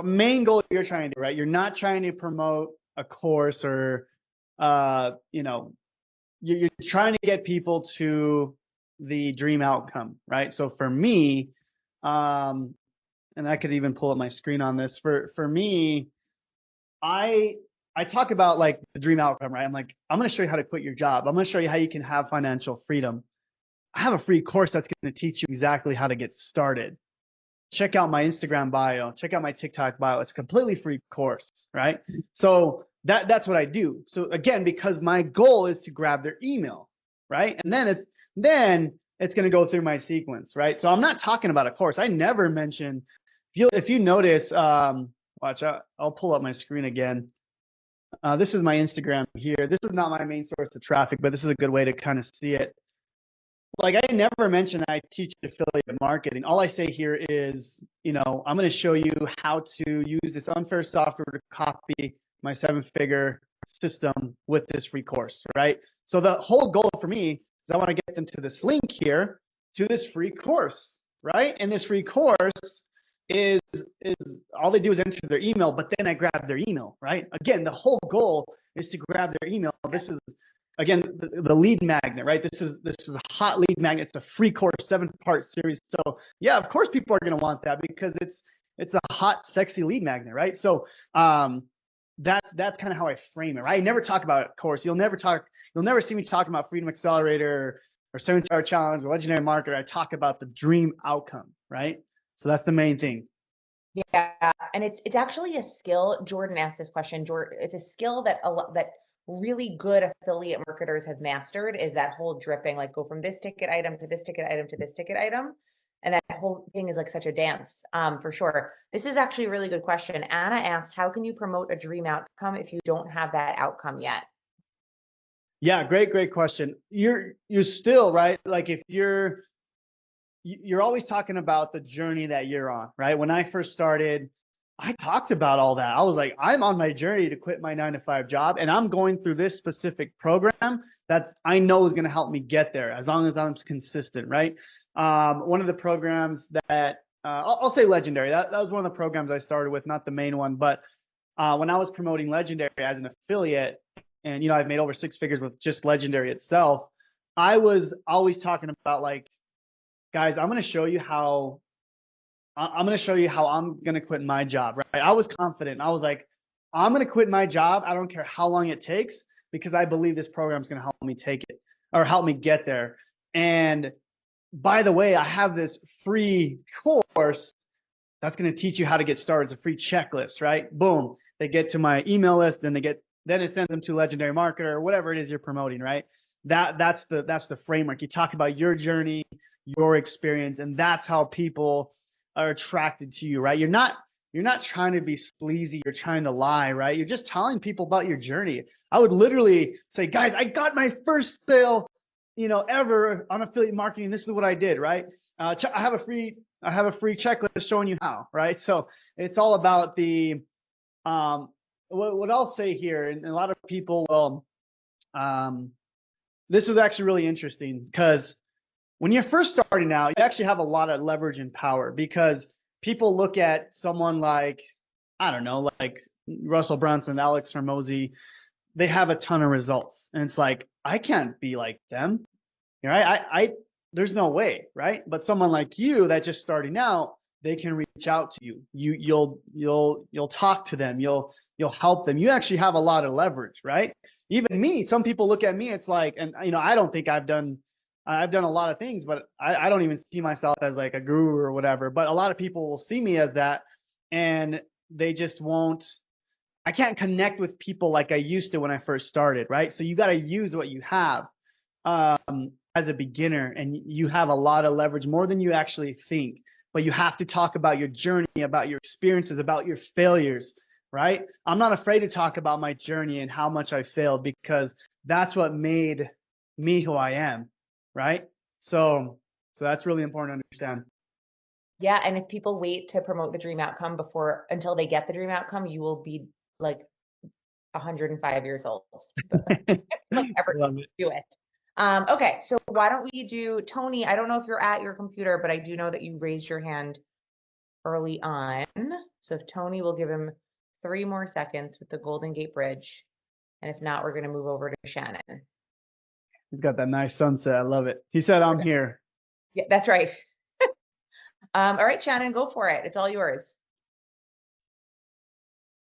main goal you're trying to do, right? You're not trying to promote a course or, you're trying to get people to the dream outcome, right? So for me, and I could even pull up my screen on this. For me, I talk about like the dream outcome, right? I'm like, I'm going to show you how to quit your job. I'm going to show you how you can have financial freedom. I have a free course that's going to teach you exactly how to get started. Check out my Instagram bio, check out my TikTok bio. It's a completely free course, right? So that's what I do. So again, because my goal is to grab their email, right? And then it's going to go through my sequence, right? So I'm not talking about a course. I never mention, if you notice, watch, I'll pull up my screen again. This is my Instagram here. This is not my main source of traffic, but this is a good way to kind of see it. Like I never mentioned I teach affiliate marketing. All I say here is, I'm going to show you how to use this unfair software to copy my 7-figure system with this free course, right? So the whole goal for me is I want to get them to this link here to this free course, right? And this free course is all they do is enter their email, but then I grab their email, right? Again, the whole goal is to grab their email. This is again the lead magnet, right? This is a hot lead magnet. It's a free course, 7-part series. So yeah, of course people are going to want that because it's a hot, sexy lead magnet, right? So that's kind of how I frame it, right? I never talk about a course. You'll never see me talking about Freedom Accelerator or 7-Star Challenge or Legendary Marketer. I talk about the dream outcome, right? So that's the main thing. Yeah, and it's actually a skill. Jordan asked this question. Jordan, it's a skill that that really good affiliate marketers have mastered, is that whole dripping, like go from this ticket item to this ticket item to this ticket item. And that whole thing is like such a dance, for sure. This is actually a really good question. Anna asked, how can you promote a dream outcome if you don't have that outcome yet? Yeah, great question. You're still, right? Like if you're always talking about the journey that you're on, right? When I first started, I talked about all that. I was like, I'm on my journey to quit my 9-to-5 job, and I'm going through this specific program that I know is going to help me get there as long as I'm consistent, right? One of the programs that I'll say Legendary. That was one of the programs I started with, not the main one, but when I was promoting Legendary as an affiliate, and I've made over 6 figures with just Legendary itself, I was always talking about like, guys, I'm going to show you how I'm going to quit my job, right? I was confident. I was like, I'm going to quit my job. I don't care how long it takes because I believe this program is going to help me take it or help me get there. And by the way, I have this free course that's going to teach you how to get started. It's a free checklist, right? Boom. They get to my email list, then it sends them to Legendary Marketer or whatever it is you're promoting, right? That's the framework. You talk about your journey, your experience, and that's how people are attracted to you, right? You're not trying to be sleazy, you're trying to lie, right? You're just telling people about your journey. I would literally say, guys, I got my first sale, ever on affiliate marketing. This is what I did, right? I have a free checklist showing you how, right? So it's all about the what I'll say here, and a lot of people will this is actually really interesting because when you're first starting out, you actually have a lot of leverage and power because people look at someone like, I don't know, like Russell Brunson, Alex Hormozi, they have a ton of results. And it's like, I can't be like them, right? There's no way, right? But someone like you that just starting out, they can reach out to you. You'll talk to them. You'll help them. You actually have a lot of leverage, right? Even me, some people look at me, it's like, and I don't think I've done a lot of things, but I don't even see myself as like a guru or whatever. But a lot of people will see me as that, and they just won't. I can't connect with people like I used to when I first started, right? So you got to use what you have as a beginner, and you have a lot of leverage, more than you actually think. But you have to talk about your journey, about your experiences, about your failures, right? I'm not afraid to talk about my journey and how much I failed because that's what made me who I am. Right? So that's really important to understand. Yeah, and if people wait to promote the dream outcome until they get the dream outcome, you will be like 105 years old. Like ever do it. Okay, so why don't we do Tony? I don't know if you're at your computer, but I do know that you raised your hand early on. So if Tony will give him 3 more seconds with the Golden Gate Bridge, and if not, we're going to move over to Shannon. He's got that nice sunset. I love it. He said, I'm here. Yeah, that's right. All right, Shannon, go for it. It's all yours.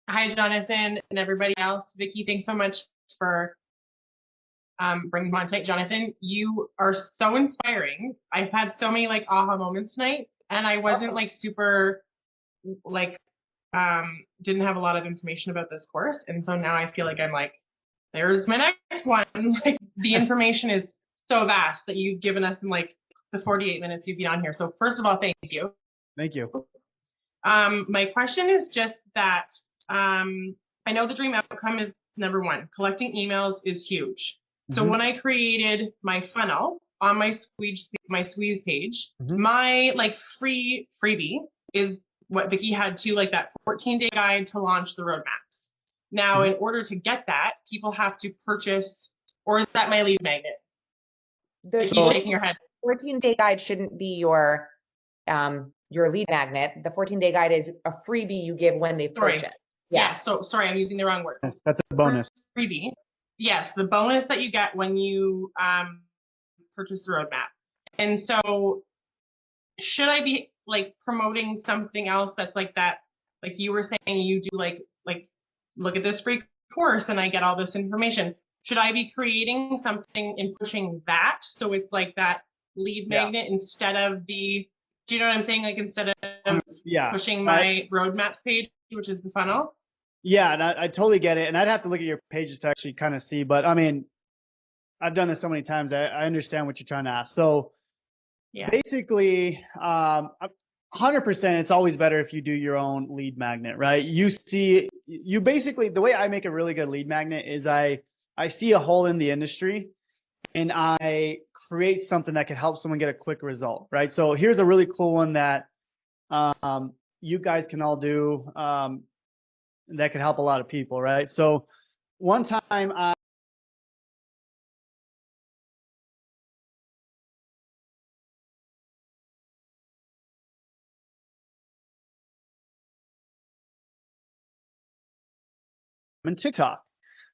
Hi, Jonathan and everybody else. Vicky, thanks so much for bringing content. Jonathan, you are so inspiring. I've had so many like aha moments tonight, and I wasn't like super like didn't have a lot of information about this course, and so now I feel like I'm like, there's my next one. Like the information is so vast that you've given us in like the 48 minutes you've been on here. So first of all, thank you. Thank you. My question is just that I know the dream outcome is number 1. Collecting emails is huge. So when I created my funnel on my squeeze page, my like freebie is what Vicky had to, like that 14-day guide to launch the roadmaps. Now, in order to get that, people have to purchase, or is that my lead magnet? You're shaking your head. 14-day guide shouldn't be your your lead magnet. The 14-day guide is a freebie you give when they Sorry. purchase. Yeah. So sorry, I'm using the wrong word. That's a bonus. Freebie. Yes, the bonus that you get when you purchase the roadmap. And so should I be like promoting something else that's like that? Like you were saying, you do like look at this free course and I get all this information. Should I be creating something and pushing that so it's like that lead magnet instead of the, do you know what I'm saying? Like instead of pushing my roadmaps page, which is the funnel. Yeah, and I totally get it. And I'd have to look at your pages to actually kind of see. But I mean, I've done this so many times. I understand what you're trying to ask. So basically, 100%, it's always better if you do your own lead magnet, right? You basically, the way I make a really good lead magnet is I see a hole in the industry and I create something that can help someone get a quick result, right? So here's a really cool one that you guys can all do that could help a lot of people, right? So one time in TikTok.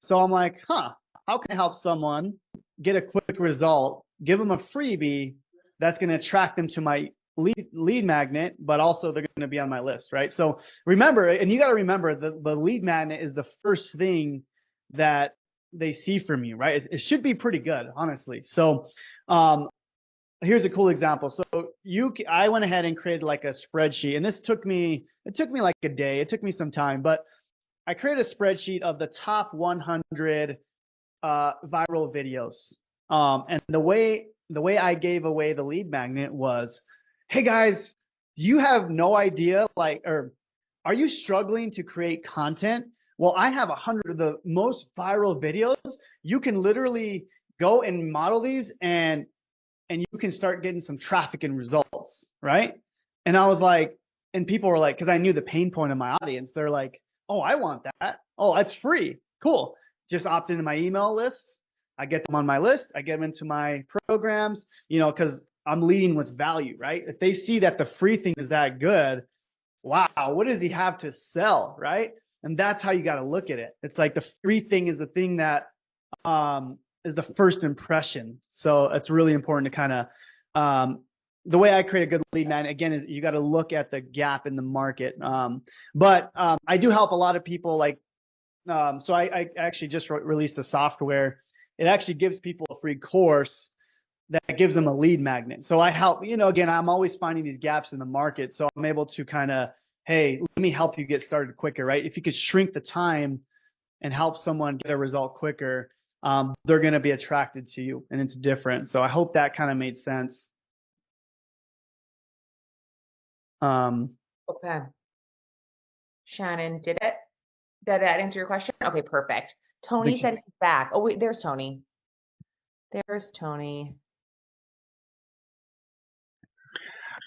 So I'm like, how can I help someone get a quick result, give them a freebie that's going to attract them to my lead magnet, but also they're going to be on my list, right? So remember, and you got to remember the lead magnet is the first thing that they see from you, right? It should be pretty good, honestly. So here's a cool example. So I went ahead and created like a spreadsheet, and it took me like a day. It took me some time, but I created a spreadsheet of the top 100 viral videos. And the way I gave away the lead magnet was, hey guys, you have no idea, or are you struggling to create content? Well, I have 100 of the most viral videos. You can literally go and model these and you can start getting some traffic and results, right? And I was like, and people were like, because I knew the pain point of my audience, they're like, oh, I want that. Oh, that's free. Cool. Just opt into my email list. I get them on my list. I get them into my programs, because I'm leading with value, right? If they see that the free thing is that good, wow, what does he have to sell, right? And that's how you got to look at it. It's like the free thing is the thing that is the first impression. So it's really important to kind of, the way I create a good lead magnet, again, is you got to look at the gap in the market. But I do help a lot of people so I actually just released a software. It actually gives people a free course that gives them a lead magnet. So I help, again, I'm always finding these gaps in the market. So I'm able to kind of, hey, let me help you get started quicker, right? If you could shrink the time and help someone get a result quicker, they're going to be attracted to you, and it's different. So I hope that kind of made sense. Okay. Shannon, did that answer your question? Okay, perfect. Tony said he's back. Oh, wait, there's Tony. There's Tony.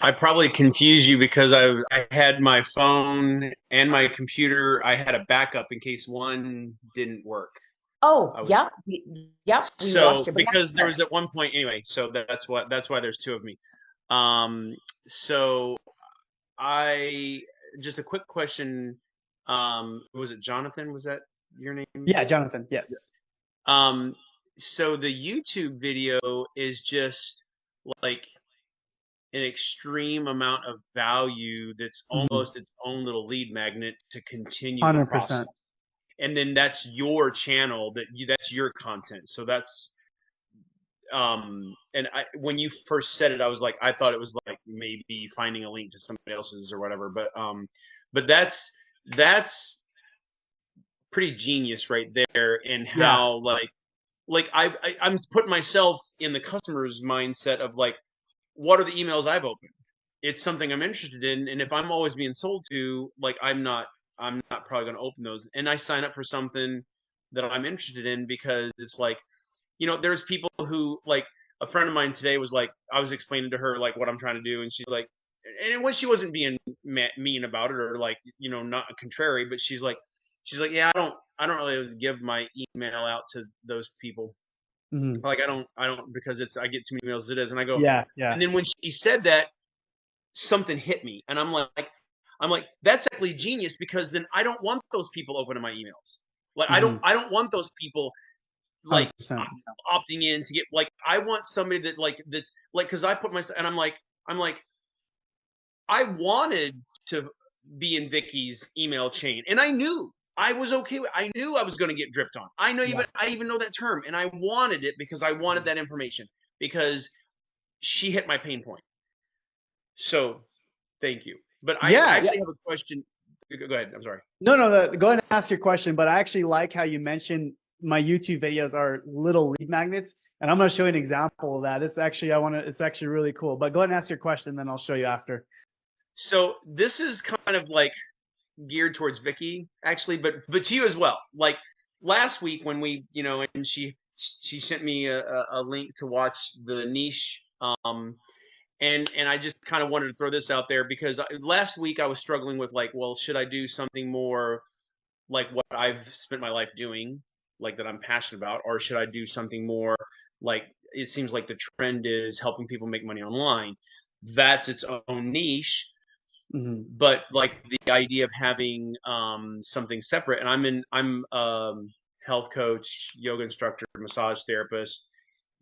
I probably confused you because I had my phone and my computer. I had a backup in case one didn't work. Oh, yep. Yep. So because there was at one point anyway, so that's why there's two of me. So just a quick question. Was it Jonathan? Was that your name? Yeah, Jonathan. Yes. So the YouTube video is just like an extreme amount of value that's almost its own little lead magnet to continue 100%. the process. And then that's your channel, that's your content. So that's and when you first said it, I was like, I thought it was like maybe finding a link to somebody else's or whatever, but that's pretty genius right there. And how I'm putting myself in the customer's mindset of like, what are the emails I've opened? It's something I'm interested in, and if I'm always being sold to, like, I'm not probably going to open those. And I sign up for something that I'm interested in because it's like, there's people who, like, a friend of mine today was like, I was explaining to her like what I'm trying to do, and she's like, and when she wasn't being mean about it or like, not contrary, but she's like, yeah, I don't really give my email out to those people. Like I don't because I get too many emails as it is. And I go, yeah. And then when she said that, something hit me, and I'm like, that's actually genius, because then I don't want those people opening my emails. Like I don't want those people like 100%. opting in to get, like, I want somebody that's like, because I put myself, and I'm like, I wanted to be in Vicky's email chain, and I knew I was okay with. I knew I was going to get dripped on. I even know that term, and I wanted it because I wanted that information, because she hit my pain point. So thank you. But I actually have a question. Go ahead. I'm sorry. No, go ahead and ask your question. But I actually like how you mentioned my YouTube videos are little lead magnets, and I'm going to show you an example of that. It's actually it's actually really cool. But go ahead and ask your question, then I'll show you after. So this is kind of like geared towards Vicky, actually, but to you as well. Like last week when we, and she sent me a link to watch the Niche, and I just kind of wanted to throw this out there, because last week I was struggling with, like, well, should I do something more like what I've spent my life doing, like that I'm passionate about, or should I do something more like, it seems like the trend is helping people make money online. That's its own niche. But like the idea of having something separate, and I'm health coach, yoga instructor, massage therapist,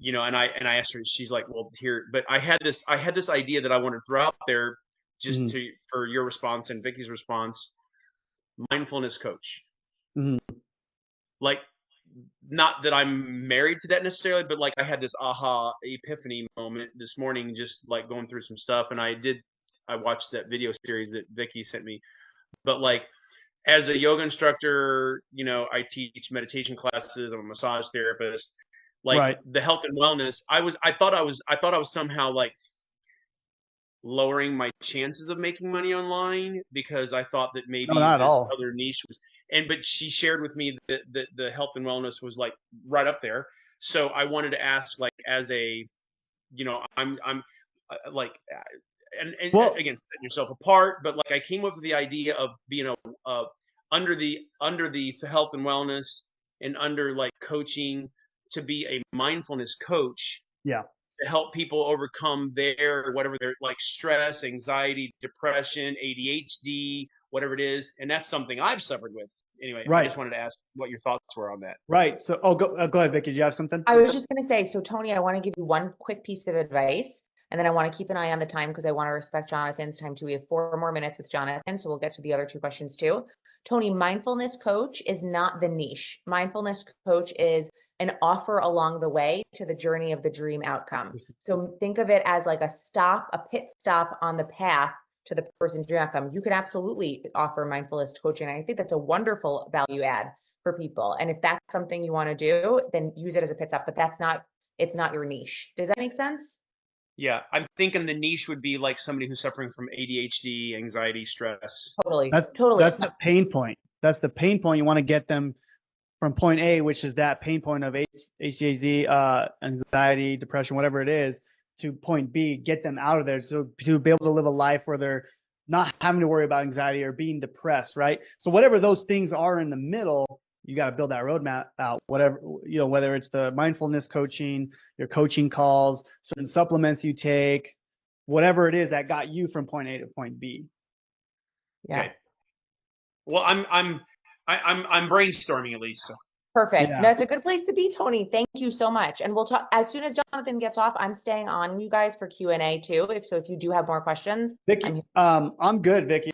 and I asked her, she's like, well, here, but I had this idea that I wanted to throw out there, just for your response and Vicky's response. Mindfulness coach. Like, not that I'm married to that necessarily, but like I had this aha epiphany moment this morning, just like going through some stuff, and I watched that video series that Vicky sent me. But like, as a yoga instructor, I teach meditation classes. I'm a massage therapist. Like the health and wellness, I thought I was somehow like lowering my chances of making money online, because I thought that maybe this other niche was, but she shared with me that the health and wellness was like right up there. So I wanted to ask, like, as a, I'm like, and again, setting yourself apart, but like I came up with the idea of being under the health and wellness and under like coaching, to be a mindfulness coach. Yeah. To help people overcome whatever their like stress, anxiety, depression, ADHD, whatever it is. And that's something I've suffered with. Anyway, I just wanted to ask what your thoughts were on that. Right. So, go ahead, Vicky. Do you have something? I was just going to say, so Tony, I want to give you one quick piece of advice, and then I want to keep an eye on the time, because I want to respect Jonathan's time too. We have 4 more minutes with Jonathan, so we'll get to the other 2 questions too. Tony, mindfulness coach is not the niche. Mindfulness coach is an offer along the way to the journey of the dream outcome. So think of it as like a pit stop on the path to the person's dream outcome. You can absolutely offer mindfulness coaching. I think that's a wonderful value add for people. And if that's something you want to do, then use it as a pit stop, but it's not your niche. Does that make sense? Yeah, I'm thinking the niche would be like somebody who's suffering from ADHD, anxiety, stress. Totally. That's the pain point. That's the pain point. You want to get them from point A, which is that pain point of ADHD, anxiety, depression, whatever it is, to point B, get them out of there, so to be able to live a life where they're not having to worry about anxiety or being depressed, right? So whatever those things are in the middle, you got to build that roadmap out, whatever, whether it's the mindfulness coaching, your coaching calls, certain supplements you take, whatever it is that got you from point A to point B. Yeah. Okay. Well, I'm brainstorming, at least. So. Perfect. Yeah. That's a good place to be, Tony. Thank you so much. And we'll talk as soon as Jonathan gets off. I'm staying on you guys for Q&A too. If you do have more questions. Vicky, I'm good, Vicky.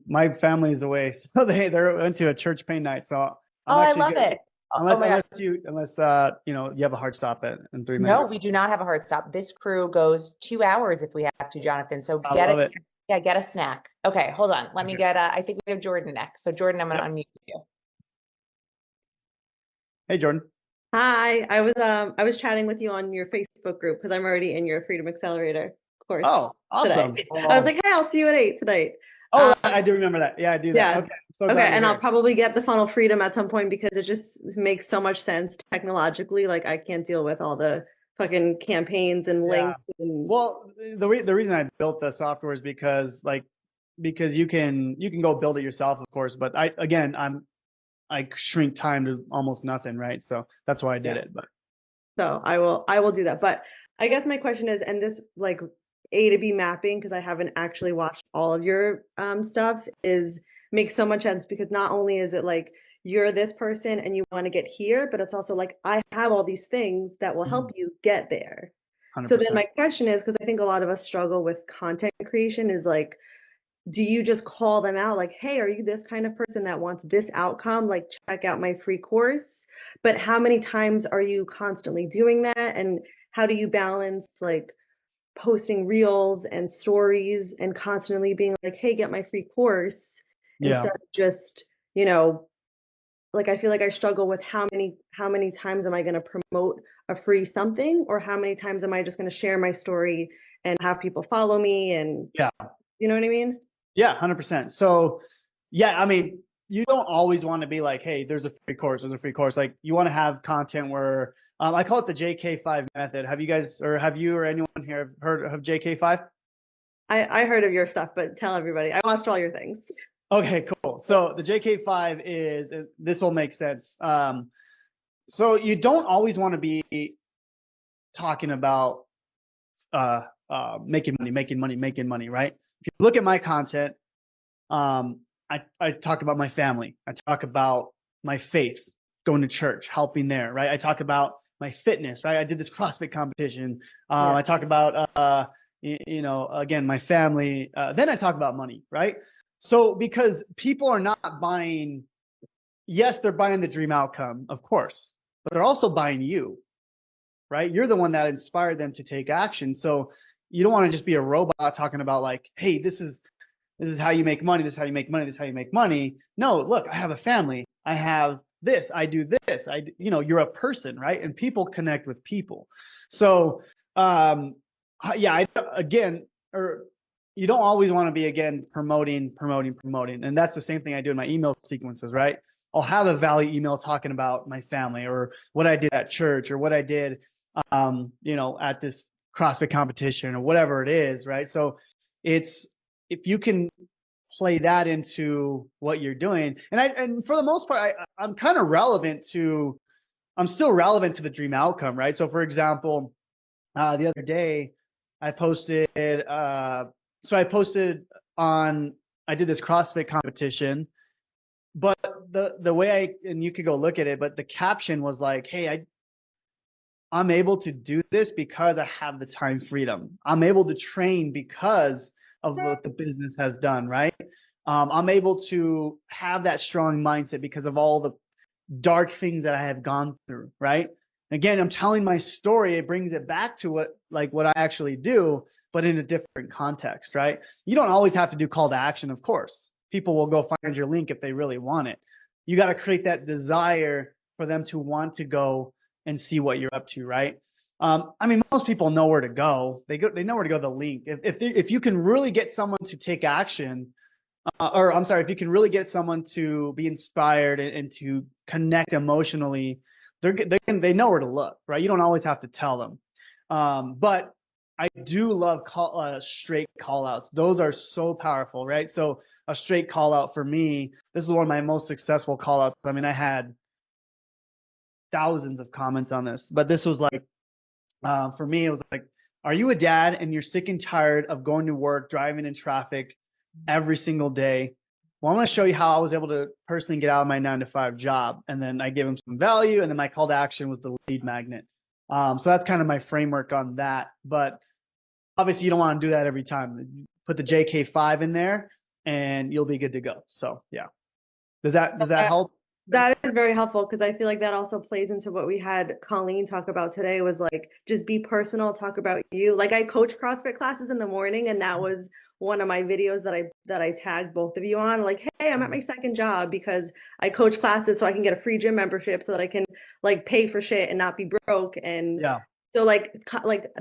My family's away, so they're into a church pain night. So I love it. Unless you have a hard stop in 3 minutes. No, we do not have a hard stop. This crew goes 2 hours if we have to, Jonathan. So get a snack. Okay, hold on. Let me get I think we have Jordan next. So Jordan, I'm going to unmute you. Hey, Jordan. Hi. I was chatting with you on your Facebook group because I'm already in your Freedom Accelerator course. Oh, awesome. I was like, hey, I'll see you at 8 tonight. Oh, I do remember that. Yeah, I do that. Yeah. Okay. So and I'll probably get the Funnel Freedom at some point because it just makes so much sense technologically. Like I can't deal with all the fucking campaigns and links. Well, the reason I built the software is because you can go build it yourself, of course. But I shrink time to almost nothing, right? So that's why I did it. But so I will do that. But I guess my question is, and this like A to B mapping, because I haven't actually watched all of your stuff, is makes so much sense, because not only is it like you're this person and you want to get here, but it's also like I have all these things that will help you get there. So then 100%. my question is, because I think a lot of us struggle with content creation, is like, do you just call them out like, hey, are you this kind of person that wants this outcome? Like, check out my free course. But how many times are you constantly doing that? And how do you balance like posting reels and stories and constantly being like, hey, get my free course, Yeah. instead of just, you know, like I feel like I struggle with how many times am I going to promote a free something, or how many times am I just going to share my story and have people follow me, and Yeah. you know what I mean? Yeah, 100%. So, yeah, I mean, you don't always want to be like, hey, there's a free course, there's a free course. Like, you want to have content where, I call it the JK5 method. Have you guys, or have you or anyone here heard of JK5? I heard of your stuff, but tell everybody. I watched all your things. Okay, cool. So the JK5 is, this will make sense. So you don't always want to be talking about making money, right? If you look at my content, I talk about my family. I talk about my faith, going to church, helping there, right? I talk about my fitness, right? I did this CrossFit competition. I talk about, again, my family. Then I talk about money, right? So because people are not buying, yes, they're buying the dream outcome, of course, but they're also buying you, right? You're the one that inspired them to take action. So you don't want to just be a robot talking about like, hey, this is how you make money. This is how you make money. This is how you make money. No, look, I have a family. I have this. I do this. You're a person, right? And people connect with people. So, you don't always want to be, again, promoting. And that's the same thing I do in my email sequences, right? I'll have a value email talking about my family or what I did at church or what I did, at this CrossFit competition or whatever it is, right? So it's, if you can play that into what you're doing, and for the most part, I'm kind of I'm still relevant to the dream outcome, right? So for example, the other day I posted, I did this CrossFit competition, but the way and you could go look at it, but the caption was like, hey, I'm able to do this because I have the time freedom. I'm able to train because of what the business has done, right? I'm able to have that strong mindset because of all the dark things that I have gone through, right? Again, I'm telling my story. It brings it back to what I actually do, but in a different context, right? You don't always have to do call to action, of course. People will go find your link if they really want it. You got to create that desire for them to want to go and see what you're up to, right? Most people know where to go. They know where to go to the link. If you can really get someone to take action, if you can really get someone to be inspired and to connect emotionally, they know where to look, right? You don't always have to tell them. But I do love straight call outs. Those are so powerful, right? So a straight call out for me, this is one of my most successful call outs. I had thousands of comments on this, but this was like, for me, it was like, are you a dad and you're sick and tired of going to work, driving in traffic every single day? Well, I'm going to show you how I was able to personally get out of my 9-to-5 job. And then I gave them some value. And then my call to action was the lead magnet. So that's kind of my framework on that. But obviously you don't want to do that every time. Put the JK5 in there and you'll be good to go. So yeah. Does that help? That is very helpful, because I feel like that also plays into what we had Colleen talk about today, was like, just be personal, talk about you. Like, I coach CrossFit classes in the morning, and that was one of my videos that I tagged both of you on. Like, hey, I'm at my second job because I coach classes so I can get a free gym membership so that I can like pay for shit and not be broke. And Yeah. so like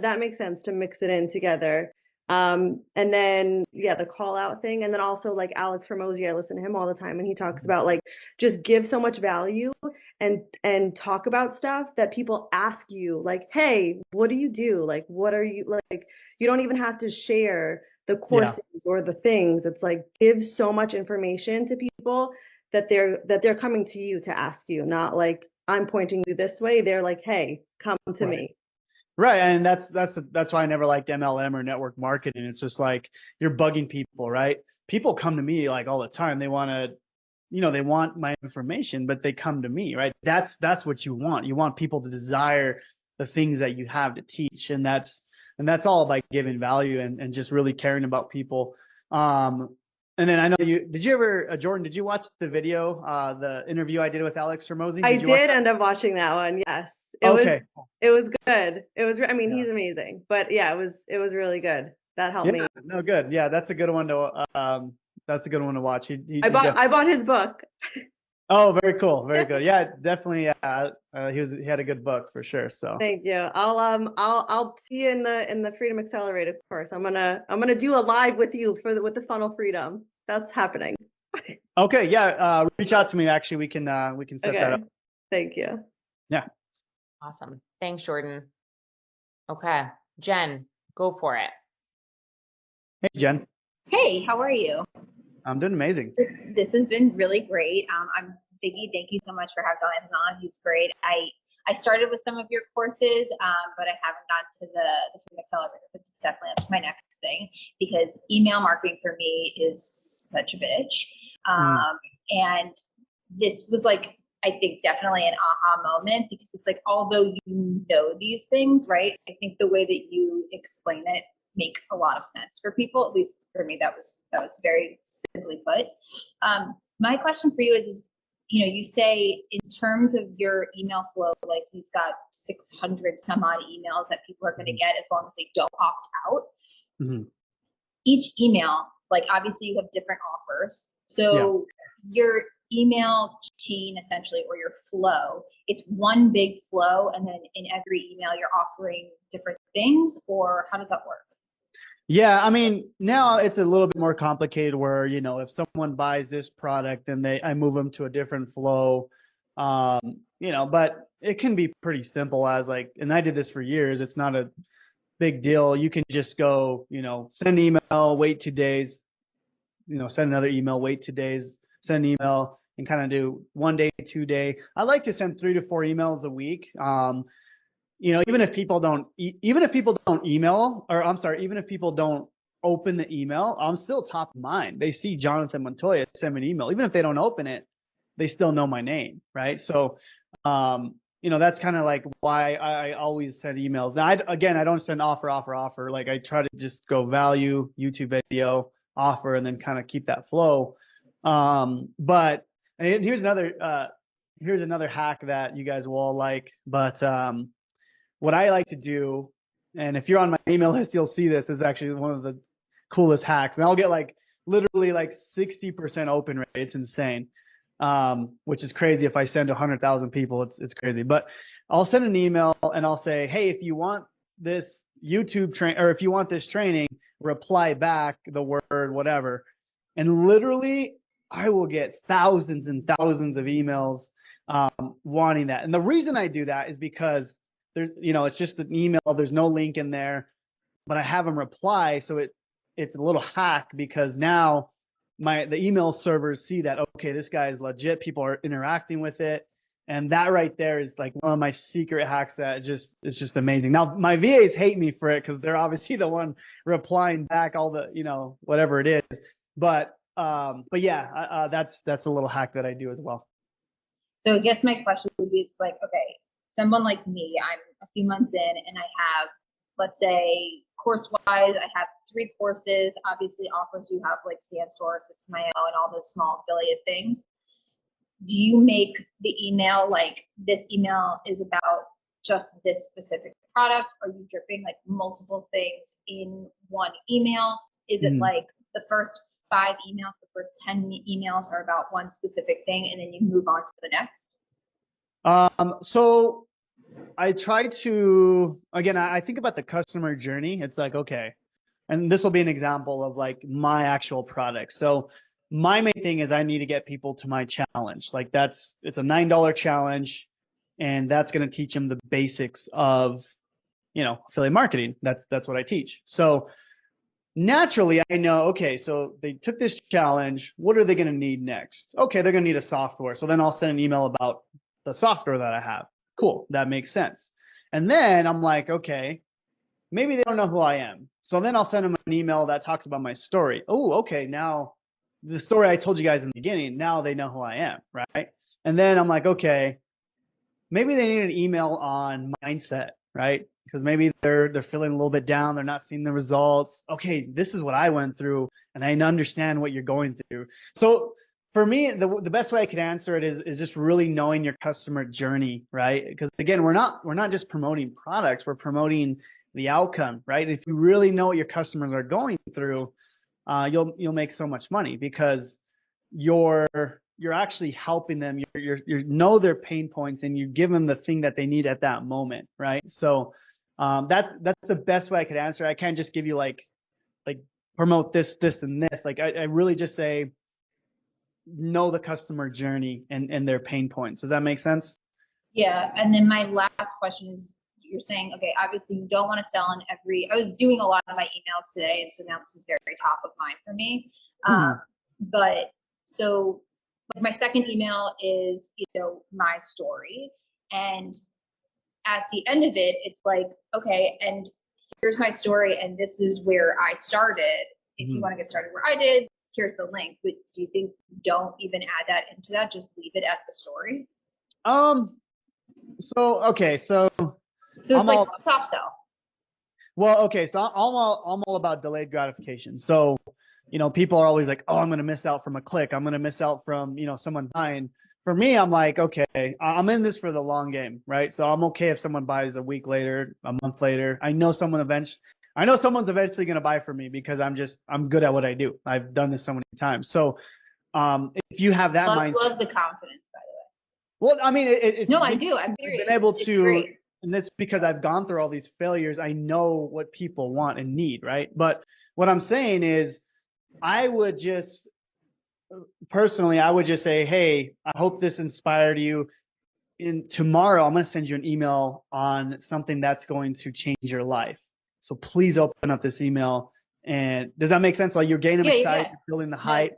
that makes sense to mix it in together. And then the call out thing, and then also like Alex Hormozi, I listen to him all the time, and he talks about like, just give so much value and talk about stuff that people ask you, like, hey, what do you do? Like, what are you like? You don't even have to share the courses or the things. It's like, give so much information to people that they're coming to you to ask you, not like I'm pointing you this way. They're like, hey, come to me. Right, and that's why I never liked MLM or network marketing. It's just like you're bugging people, right? People come to me like all the time. They want to, they want my information, but they come to me, right? That's what you want. You want people to desire the things that you have to teach, and that's all by giving value and just really caring about people. And then I know did you ever, Jordan, did you watch the video, the interview I did with Alex Hormozi? I Did you watch did that? end up watching that one. Yes. Okay. It was good. I mean, Yeah. he's amazing, but yeah, it was really good. That helped me. Yeah, no, good. Yeah, that's a good one to watch. I bought his book. Oh, very cool, very good. Yeah, definitely. He had a good book for sure. So Thank you. I'll see you in the Freedom Accelerator course. I'm gonna do a live with you with the Funnel Freedom. That's happening. okay, yeah. Reach out to me. Actually, we can set that up. Thank you. Yeah. Awesome. Thanks, Jordan. Okay, Jen, go for it. Hey, Jen. Hey, how are you? I'm doing amazing. This has been really great. I'm Biggie. Thank you so much for having Jonathan on. He's great. I started with some of your courses, but I haven't gotten to the Freedom Accelerator, but it's definitely up to my next thing because email marketing for me is such a bitch. And this was like, I think definitely an aha moment because it's like, although you know these things, right? I think the way that you explain it makes a lot of sense for people. At least for me, that was very simply put. My question for you is, you say in terms of your email flow, like you've got 600 some odd emails that people are going to get as long as they don't opt out. Mm-hmm. Each email, like obviously you have different offers. So your email chain essentially, or your flow, it's one big flow. And then in every email, you're offering different things, or how does that work? Yeah, I mean, now it's a little bit more complicated where, if someone buys this product, then I move them to a different flow. But it can be pretty simple as like, and I did this for years. It's not a big deal. You can just go, send an email, wait 2 days, send another email, wait 2 days, send an email, and kind of do 1 day, 2 day. I like to send 3 to 4 emails a week. Even if people don't email, or I'm sorry, even if people don't open the email, I'm still top of mind. They see Jonathan Montoya, send me an email. Even if they don't open it, they still know my name, right? So, that's kind of like why I always send emails. Now, I don't send offer. Like I try to just go value, YouTube video, offer, and then kind of keep that flow. But here's another hack that you guys will all like. But what I like to do, and if you're on my email list, you'll see this is actually one of the coolest hacks. And I'll get like literally like 60% open rate. It's insane, which is crazy. If I send 100,000 people, it's crazy. But I'll send an email and I'll say, hey, if you want this YouTube train, or if you want this training, reply back the word whatever. And literally, I will get thousands and thousands of emails wanting that. And the reason I do that is because there's, it's just an email. There's no link in there, but I have them reply. So it's a little hack because now the email servers see that, okay, this guy is legit. People are interacting with it. And that right there is like one of my secret hacks that it's just amazing. Now my VAs hate me for it because they're obviously the one replying back all the, whatever it is. But yeah, that's a little hack that I do as well. So I guess my question would be, it's like, okay, someone like me, I'm a few months in and I have, let's say, course-wise, I have 3 courses. Obviously, offers you have like Stan Store, System.io, and all those small affiliate things. Do you make the email like this email is about just this specific product? Are you dripping like multiple things in one email? Is it like the first 5 emails, the first 10 emails are about one specific thing, and then you move on to the next? So I try to, again, I think about the customer journey. It's like, okay, and this will be an example of like my actual product. So my main thing is I need to get people to my challenge. Like it's a $9 challenge, and that's going to teach them the basics of, affiliate marketing. That's what I teach. So naturally I know, okay, so they took this challenge. What are they going to need next? Okay, they're going to need a software. So then I'll send an email about the software that I have. Cool. That makes sense. And then I'm like, okay, maybe they don't know who I am. So then I'll send them an email that talks about my story. Oh, okay. Now the story I told you guys in the beginning, now they know who I am, right? And then I'm like, okay, maybe they need an email on mindset, right? Because maybe they're feeling a little bit down, they're not seeing the results. Okay, this is what I went through, and I understand what you're going through. So for me, the best way I could answer it is just really knowing your customer journey, right? Because again, we're not just promoting products, we're promoting the outcome, right? If you really know what your customers are going through, you'll make so much money because you're actually helping them. You know their pain points and you give them the thing that they need at that moment, right? So that's the best way I could answer. I can't just give you like promote this, and this. Like I really just say know the customer journey and their pain points. Does that make sense? Yeah, and then my last question is, you're saying, okay, obviously you don't want to sell in every, I was doing a lot of my emails today, and so now this is very top of mind for me. But so like my second email is, my story. And at the end of it, it's like, okay, and here's my story, and this is where I started. If you want to get started where I did, here's the link. But do you think don't even add that into that? Just leave it at the story? So it's like soft sell. Well, okay, so I'm all about delayed gratification. So, people are always like, oh, I'm going to miss out from a click. I'm going to miss out from, someone buying. For me, I'm like, okay, I'm in this for the long game, right? So I'm okay if someone buys a week later, a month later. I know someone's eventually going to buy from me because I'm good at what I do. I've done this so many times. So, if you have that mindset. Love the confidence, by the way. Well, I mean, it's. No, I do. I'm serious. I've been able to. Great. And that's because I've gone through all these failures. I know what people want and need, right? But what I'm saying is I would just say, hey, I hope this inspired you. Tomorrow, I'm going to send you an email on something that's going to change your life. So please open up this email. And does that make sense? Like you're getting them excited, you're building the hype.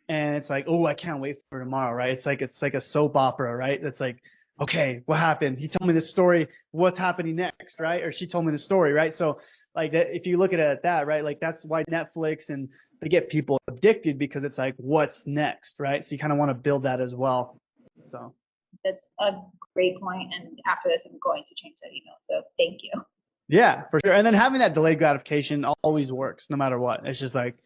And it's like, oh, I can't wait for tomorrow, right? It's like a soap opera, right? It's like, okay, what happened? He told me this story. What's happening next, right? Or she told me the story, right? So like that, if you look at it at that, right? Like that's why Netflix and they get people addicted because it's like, what's next, right? So you kind of want to build that as well. So that's a great point. And after this, I'm going to change that email. So thank you. Yeah, for sure. And then having that delayed gratification always works no matter what. It's just like,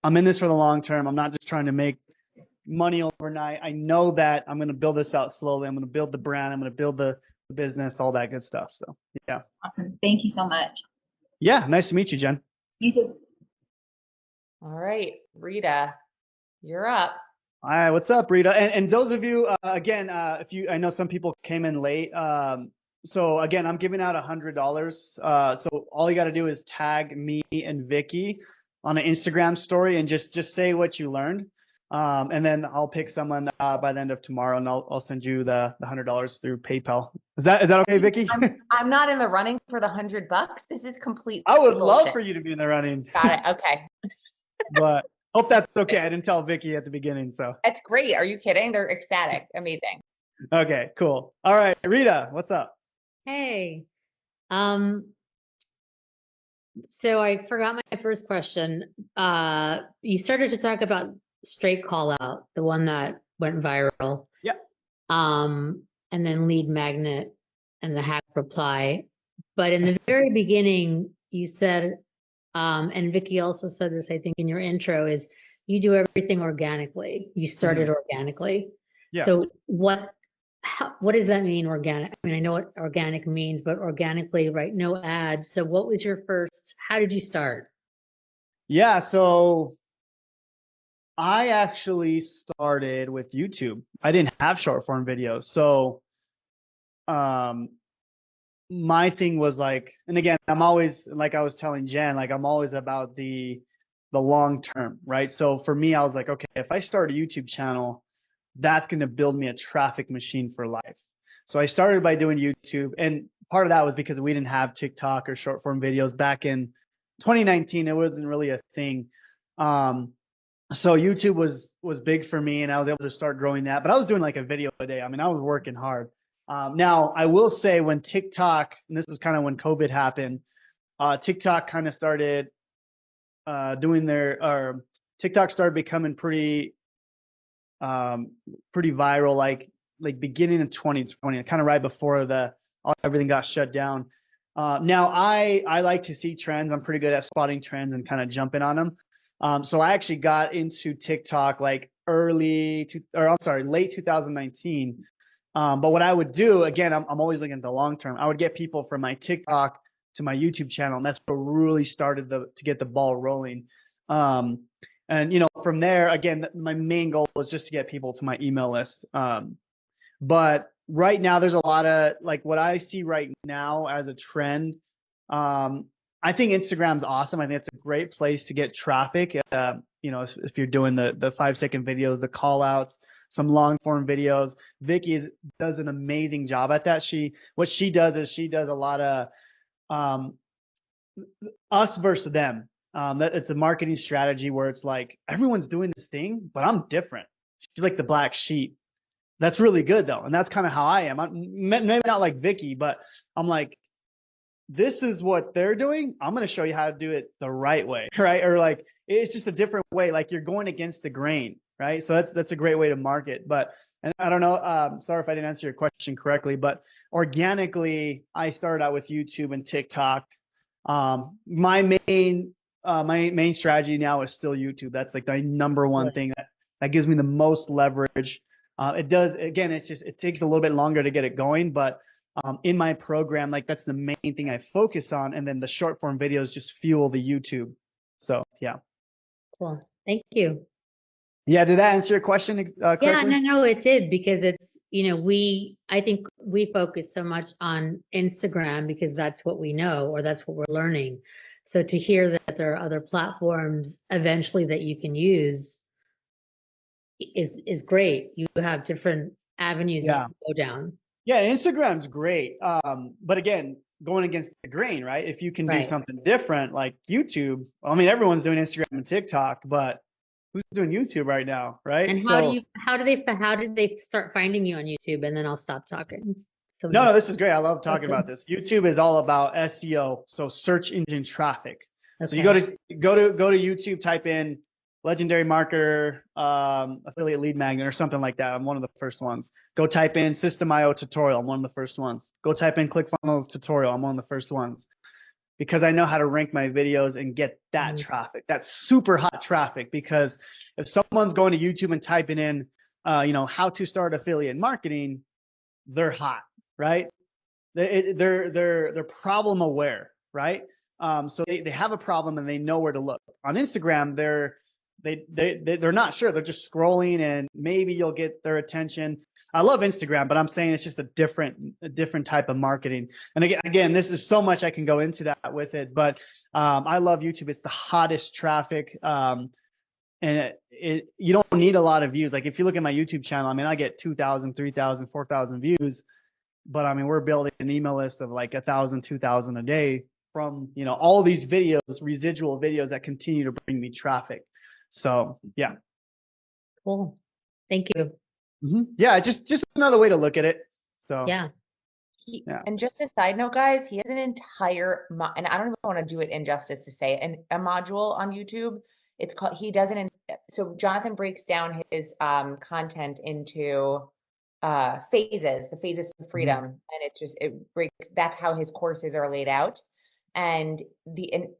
I'm in this for the long term. I'm not just trying to make money overnight. I know that I'm going to build this out slowly. I'm going to build the brand. I'm going to build the business, all that good stuff. So, yeah. Awesome. Thank you so much. Yeah. Nice to meet you, Jen. You too. All right, Rita, you're up. All right. What's up, Rita? And those of you, again, I know some people came in late. So again, I'm giving out $100. So all you got to do is tag me and Vicky on an Instagram story and just say what you learned. And then I'll pick someone by the end of tomorrow, and I'll send you the $100 through PayPal. Is that okay, Vicky? I'm not in the running for the $100. This is complete. I would bullshit. love for you to be in the running. Got it. Okay. But hope that's okay. I didn't tell Vicky at the beginning, so. That's great. Are you kidding? They're ecstatic. Amazing. Okay, cool. All right, Rita, what's up? Hey. So I forgot my first question. You started to talk about straight call out, the one that went viral. Yep. And then lead magnet and the hack reply. But in the very beginning, you said, and Vicky also said this, I think, in your intro, is you do everything organically. You started organically. Yeah. So what does that mean, organic? I mean, I know what organic means, but organically, right? No ads. So what was your first, how did you start? Yeah, so I actually started with YouTube. I didn't have short form videos. So my thing was like, and again, I'm always, like I was telling Jen, like I'm always about the long term, right? So for me, I was like, okay, if I start a YouTube channel, that's going to build me a traffic machine for life. So I started by doing YouTube, and part of that was because we didn't have TikTok or short form videos back in 2019. It wasn't really a thing. So YouTube was big for me, and I was able to start growing that, but I was doing like a video a day. I mean, I was working hard. Now I will say when TikTok, and this was kind of when COVID happened, TikTok kind of started TikTok started becoming pretty viral, like beginning of 2020, kind of right before everything got shut down. Now I like to see trends. I'm pretty good at spotting trends and kind of jumping on them. So I actually got into TikTok like late 2019. But what I would do, again, I'm always looking at the long term. I would get people from my TikTok to my YouTube channel, and that's what really started to get the ball rolling. And from there, again, my main goal was just to get people to my email list. But right now, there's a lot of like what I see right now as a trend. I think Instagram's awesome. I think it's a great place to get traffic. If you're doing the 5-second videos, the call outs, some long form videos. Vicky does an amazing job at that. What she does is she does a lot of us versus them. That it's a marketing strategy where it's like everyone's doing this thing, but I'm different. She's like the black sheep. That's really good though, and that's kind of how I am. I'm maybe not like Vicky, but I'm like, this is what they're doing. I'm going to show you how to do it the right way, right? Or like it's just a different way. Like you're going against the grain, right? So that's a great way to market. But and I don't know. Sorry if I didn't answer your question correctly, but organically, I started out with YouTube and TikTok. My main strategy now is still YouTube. That's like the number one thing that gives me the most leverage. It does, again, it takes a little bit longer to get it going, but in my program, like that's the main thing I focus on. And then the short form videos just fuel the YouTube. So yeah. Cool. Thank you. Yeah. Did that answer your question correctly? Yeah, no, it did, because it's, I think we focus so much on Instagram because that's what we know, or that's what we're learning. So to hear that there are other platforms eventually that you can use is great. You have different avenues you can go down. Yeah, Instagram's great. But again, going against the grain, right? If you can do something different like YouTube, I mean, everyone's doing Instagram and TikTok, but who's doing YouTube right now, right? And how did they start finding you on YouTube? And then I'll stop talking. So no, this is great. I love talking about this. YouTube is all about SEO, so search engine traffic. Okay. So you go to YouTube, type in Legendary Marketer, affiliate lead magnet, or something like that. I'm one of the first ones. Go type in System.io tutorial. I'm one of the first ones. Go type in ClickFunnels tutorial. I'm one of the first ones, because I know how to rank my videos and get that traffic. That's super hot traffic, because if someone's going to YouTube and typing in, how to start affiliate marketing, they're hot, right? They're problem aware, right? So they have a problem and they know where to look. On Instagram, they're not sure. They're just scrolling, and maybe you'll get their attention. I love Instagram, but I'm saying it's just a different type of marketing. And again, this is so much I can go into that with it, but I love YouTube. It's the hottest traffic. And you don't need a lot of views. Like if you look at my YouTube channel, I mean, I get 2,000, 3,000, 4,000 views, but I mean, we're building an email list of like 1,000, 2,000 a day from, all these videos, residual videos that continue to bring me traffic. So yeah. Cool. Thank you. Yeah, just another way to look at it. So yeah. And just a side note, guys, he has an entire, and I don't even want to do it injustice to say it, a module on YouTube. It's called, so Jonathan breaks down his content into phases, the phases of freedom. And that's how his courses are laid out. And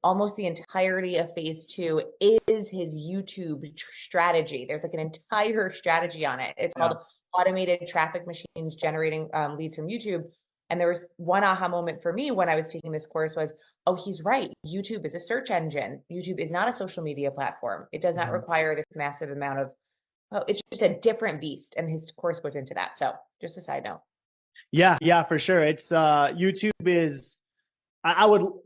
almost the entirety of phase 2 is his YouTube strategy. There's like an entire strategy on it. It's called Automated Traffic Machines Generating Leads from YouTube. And there was one aha moment for me when I was taking this course was, oh, he's right. YouTube is a search engine. YouTube is not a social media platform. It does not require this massive amount of, it's just a different beast. And his course goes into that. So just a side note. Yeah, for sure. It's YouTube is,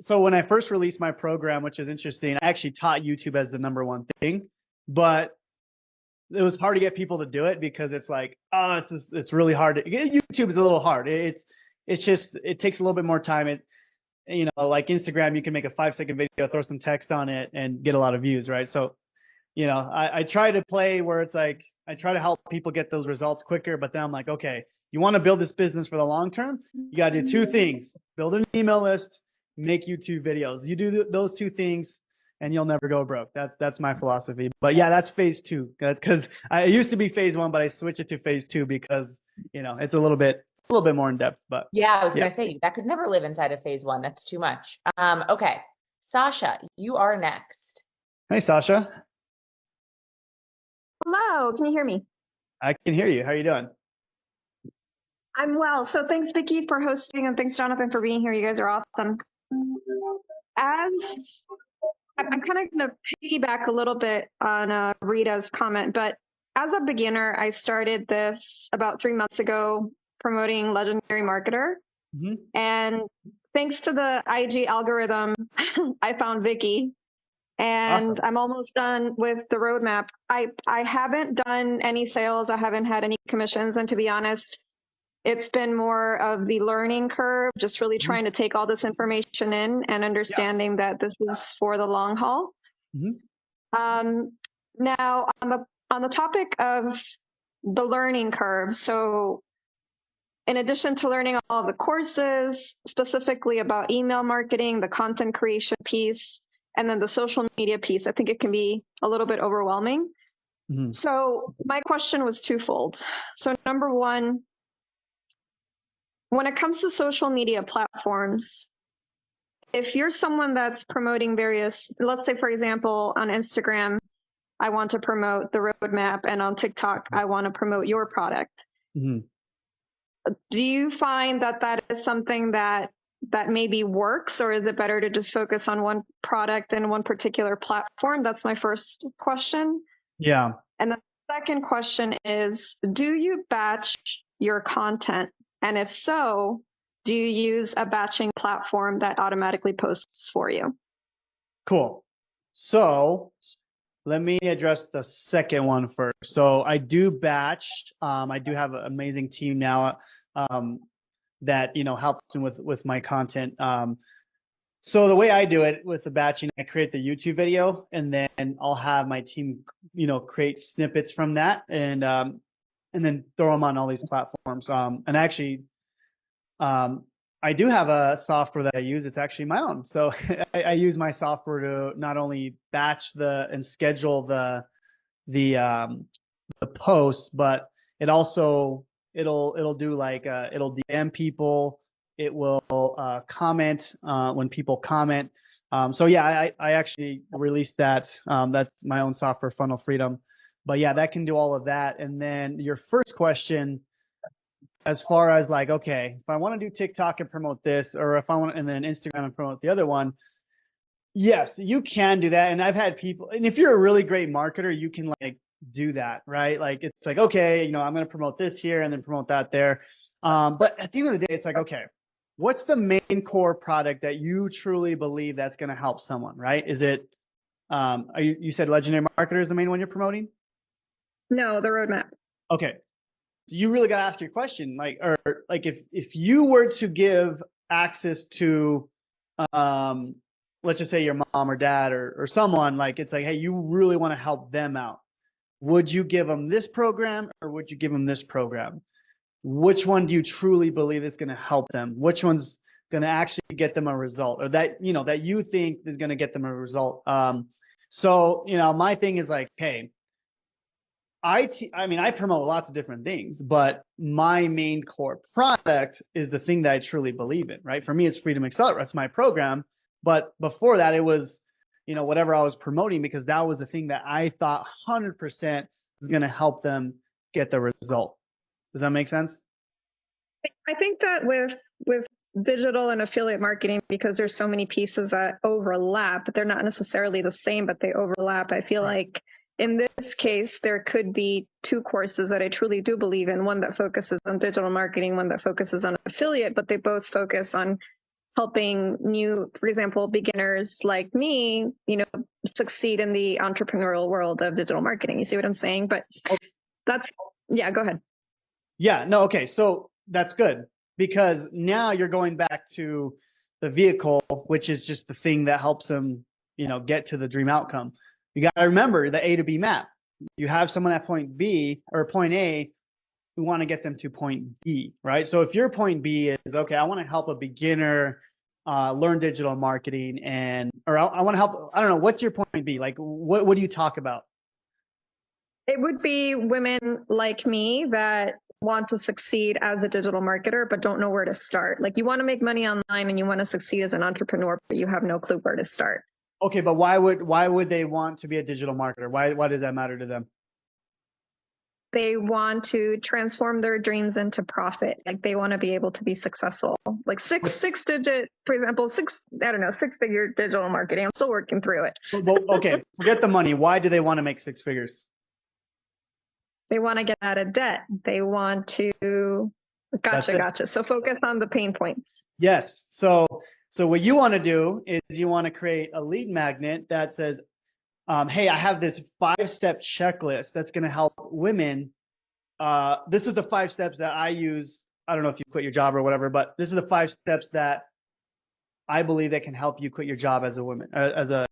so when I first released my program, which is interesting, I actually taught YouTube as the number one thing, but it was hard to get people to do it because it's like, it's really hard. YouTube is a little hard. It takes a little bit more time. Like Instagram, you can make a 5-second video, throw some text on it and get a lot of views, right? So, I try to play where it's like, I try to help people get those results quicker, but then I'm like, okay, you want to build this business for the long term, you got to do two things: build an email list, make YouTube videos. You do those two things and you'll never go broke. That's my philosophy. But yeah, that's phase 2, because I used to be phase 1, but I switched it to phase 2 because, you know, it's a little bit more in depth. But Yeah, I was yeah. gonna say that could never live inside of phase 1. That's too much. Okay, Sasha, you are next. Hey, Sasha. Hello, can you hear me? I can hear you. How are you doing? I'm well. So thanks, Vicky, for hosting, and thanks, Jonathan, for being here. You guys are awesome. As I'm kind of going to piggyback a little bit on Rita's comment, but as a beginner, I started this about 3 months ago promoting Legendary Marketer. Mm-hmm. And thanks to the IG algorithm, I found Vicky. And Awesome. I'm almost done with the roadmap. I haven't done any sales. I haven't had any commissions. And to be honest, it's been more of the learning curve, just really trying to take all this information in and understanding that this is for the long haul. Mm-hmm. Now, on the topic of the learning curve, so in addition to learning all of the courses, specifically about email marketing, the content creation piece, and then the social media piece, I think it can be a little bit overwhelming. Mm-hmm. So my question was twofold. So number one, when it comes to social media platforms, if you're someone that's promoting various, let's say, for example, on Instagram, I want to promote the roadmap, and on TikTok, I want to promote your product. Mm-hmm. Do you find that that is something that maybe works, or is it better to just focus on one product and one particular platform? That's my first question. Yeah. And the second question is, do you batch your content? And if so, do you use a batching platform that automatically posts for you? Cool. So let me address the second one first. So I do batch. I do have an amazing team now that, you know, helps me with my content. So the way I do it with the batching, I create the YouTube video, and then I'll have my team, you know, create snippets from that, and then throw them on all these platforms. And actually, I do have a software that I use. It's actually my own. So I use my software to not only batch and schedule the posts, but it also it'll do like it'll DM people. It will comment when people comment. So yeah, I actually released that. That's my own software, Funnel Freedom. But yeah, that can do all of that. And then your first question, as far as like, okay, if I want to do TikTok and promote this, or if I want, and then Instagram and promote the other one, yes, you can do that. And I've had people, and if you're a really great marketer, you can like do that, right? Like it's like, okay, you know, I'm going to promote this here and then promote that there. But at the end of the day, it's like, okay, what's the main core product that you truly believe that's going to help someone, right? Is it, you said Legendary Marketer is the main one you're promoting? No, the roadmap. Okay. So you really got to ask your question, like, or like if you were to give access to, let's just say your mom or dad or someone, like it's like, hey, you really want to help them out. Would you give them this program or would you give them this program? Which one do you truly believe is going to help them? Which one's going to actually get them a result, or that, you know, that you think is going to get them a result? So, you know, my thing is like, hey, I mean, I promote lots of different things, but my main core product is the thing that I truly believe in, right? For me, it's Freedom Accelerator. That's my program. But before that, it was, you know, whatever I was promoting, because that was the thing that I thought 100% is going to help them get the result. Does that make sense? I think that with digital and affiliate marketing, because there's so many pieces that overlap, but they're not necessarily the same, but they overlap. I feel like in this case, there could be two courses that I truly do believe in, one that focuses on digital marketing, one that focuses on affiliate, but they both focus on helping new, for example, beginners like me, you know, succeed in the entrepreneurial world of digital marketing. You see what I'm saying? But that's, yeah, go ahead. Yeah, no, okay. So that's good, because now you're going back to the vehicle, which is just the thing that helps them, you know, get to the dream outcome. You got to remember the A to B map. you have someone at point B or point A, we want to get them to point B, right? So if your point B is, okay, I want to help a beginner learn digital marketing or I want to help, I don't know, what's your point B? Like, what do you talk about? It would be women like me that want to succeed as a digital marketer, but don't know where to start. Like, you want to make money online and you want to succeed as an entrepreneur, but you have no clue where to start. Okay, but why would they want to be a digital marketer? Why does that matter to them? They want to transform their dreams into profit. Like, they want to be able to be successful. Like six digit, for example, 6-figure digital marketing. I'm still working through it. Okay, forget the money. Why do they want to make 6 figures? They want to get out of debt. They want to, gotcha. So focus on the pain points. Yes. So what you want to do is you want to create a lead magnet that says, hey, I have this 5-step checklist that's going to help women. This is the 5 steps that I use. I don't know if you quit your job or whatever, but this is the 5 steps that I believe that can help you quit your job as a woman, as a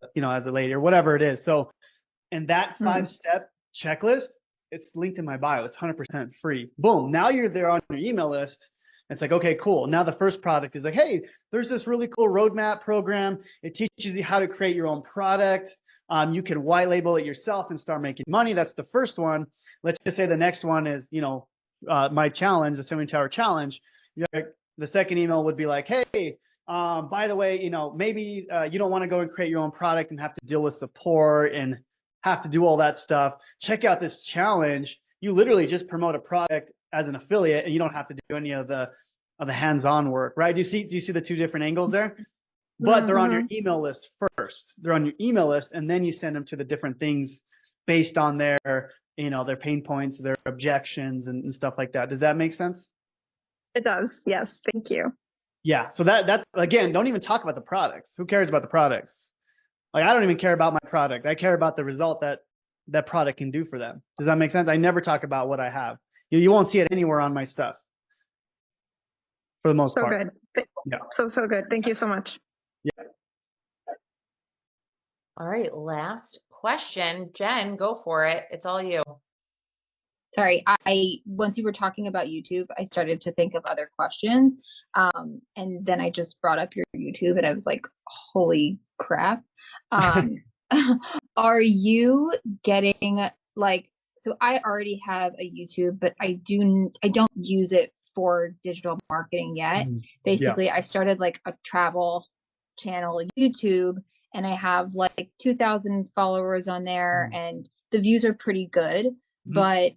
lady or whatever it is. So, and that 5-step checklist, it's linked in my bio. It's 100% free. Boom. Now you're there on your email list. It's like, okay, cool. Now the first product is like, hey, there's this really cool roadmap program. It teaches you how to create your own product. You can white label it yourself and start making money. That's the first one. Let's just say the next one is, my challenge, the 70-hour challenge. The second email would be like, hey, by the way, maybe you don't want to go and create your own product and have to deal with support and have to do all that stuff. Check out this challenge. You literally just promote a product as an affiliate and you don't have to do any of the hands-on work, right? Do you see the 2 different angles there? But they're on your email list first. They're on your email list, and then you send them to the different things based on their pain points, their objections, and stuff like that. Does that make sense? It does. Yes. Thank you. Yeah. So that again, don't even talk about the products. Who cares about the products? Like, I don't even care about my product. I care about the result that product can do for them. Does that make sense? I never talk about what I have. You won't see it anywhere on my stuff for the most part. So good. Yeah. So good. Thank you so much. Yeah. All right, last question. Jen, go for it. It's all you. Sorry, once you were talking about YouTube, I started to think of other questions. And then I just brought up your YouTube and I was like, holy crap. Are you getting so I already have a YouTube, but I don't use it for digital marketing yet. Basically, I started like a travel channel YouTube and I have like 2,000 followers on there and the views are pretty good, but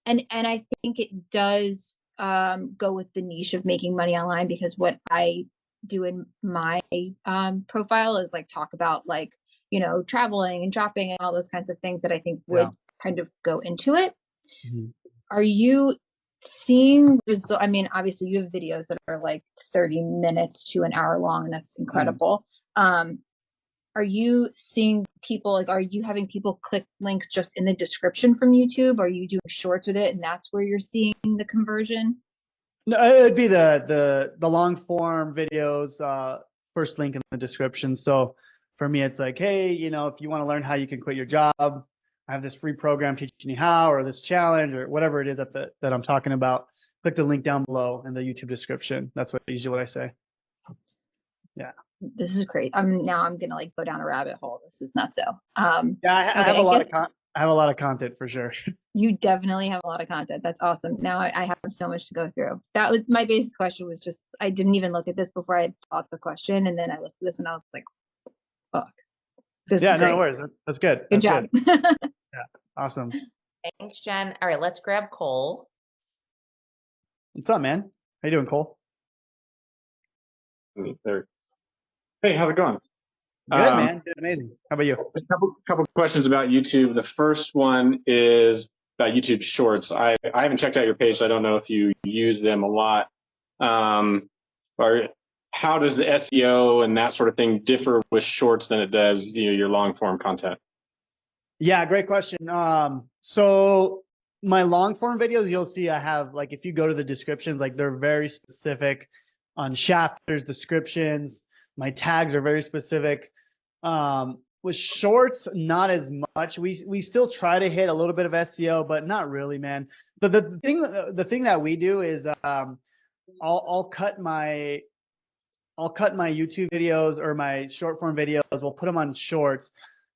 and I think it does go with the niche of making money online, because what I do in my profile is like talk about like, traveling and shopping and all those kinds of things that I think would kind of go into it. Are you seeing results? I mean, obviously you have videos that are like 30 minutes to an hour long, and that's incredible. Are you seeing people, are you having people click links just in the description from YouTube? Are you doing shorts with it and that's where you're seeing the conversion? No, it would be the long form videos, first link in the description. So for me, it's like, hey, if you want to learn how you can quit your job, I have this free program teaching you how, or this challenge, or whatever it is that I'm talking about. Click the link down below in the YouTube description. That's usually what I say. Yeah. This is great. Now I'm gonna like go down a rabbit hole. This is nuts. I have a lot of content for sure. You definitely have a lot of content. That's awesome. Now I have so much to go through. That was my basic question. Was just, I didn't even look at this before I thought the question, and then I looked at this and I was like, fuck. This is great. No worries. That's good. Good job. Yeah, awesome. Thanks, Jen. All right, let's grab Cole. What's up, man? How you doing, Cole? There. Hey, how's it going? Good, man. Doing amazing. How about you? A couple questions about YouTube. The first one is about YouTube Shorts. I haven't checked out your page, so I don't know if you use them a lot. Or how does the SEO and that sort of thing differ with Shorts than it does, your long form content? Yeah, great question. So my long form videos, you'll see I have, like, if you go to the descriptions, like, they're very specific on chapters, descriptions. My tags are very specific. with shorts, not as much. We still try to hit a little bit of SEO, but not really, man. The thing that we do is I'll cut my YouTube videos or my short form videos. We'll put them on shorts.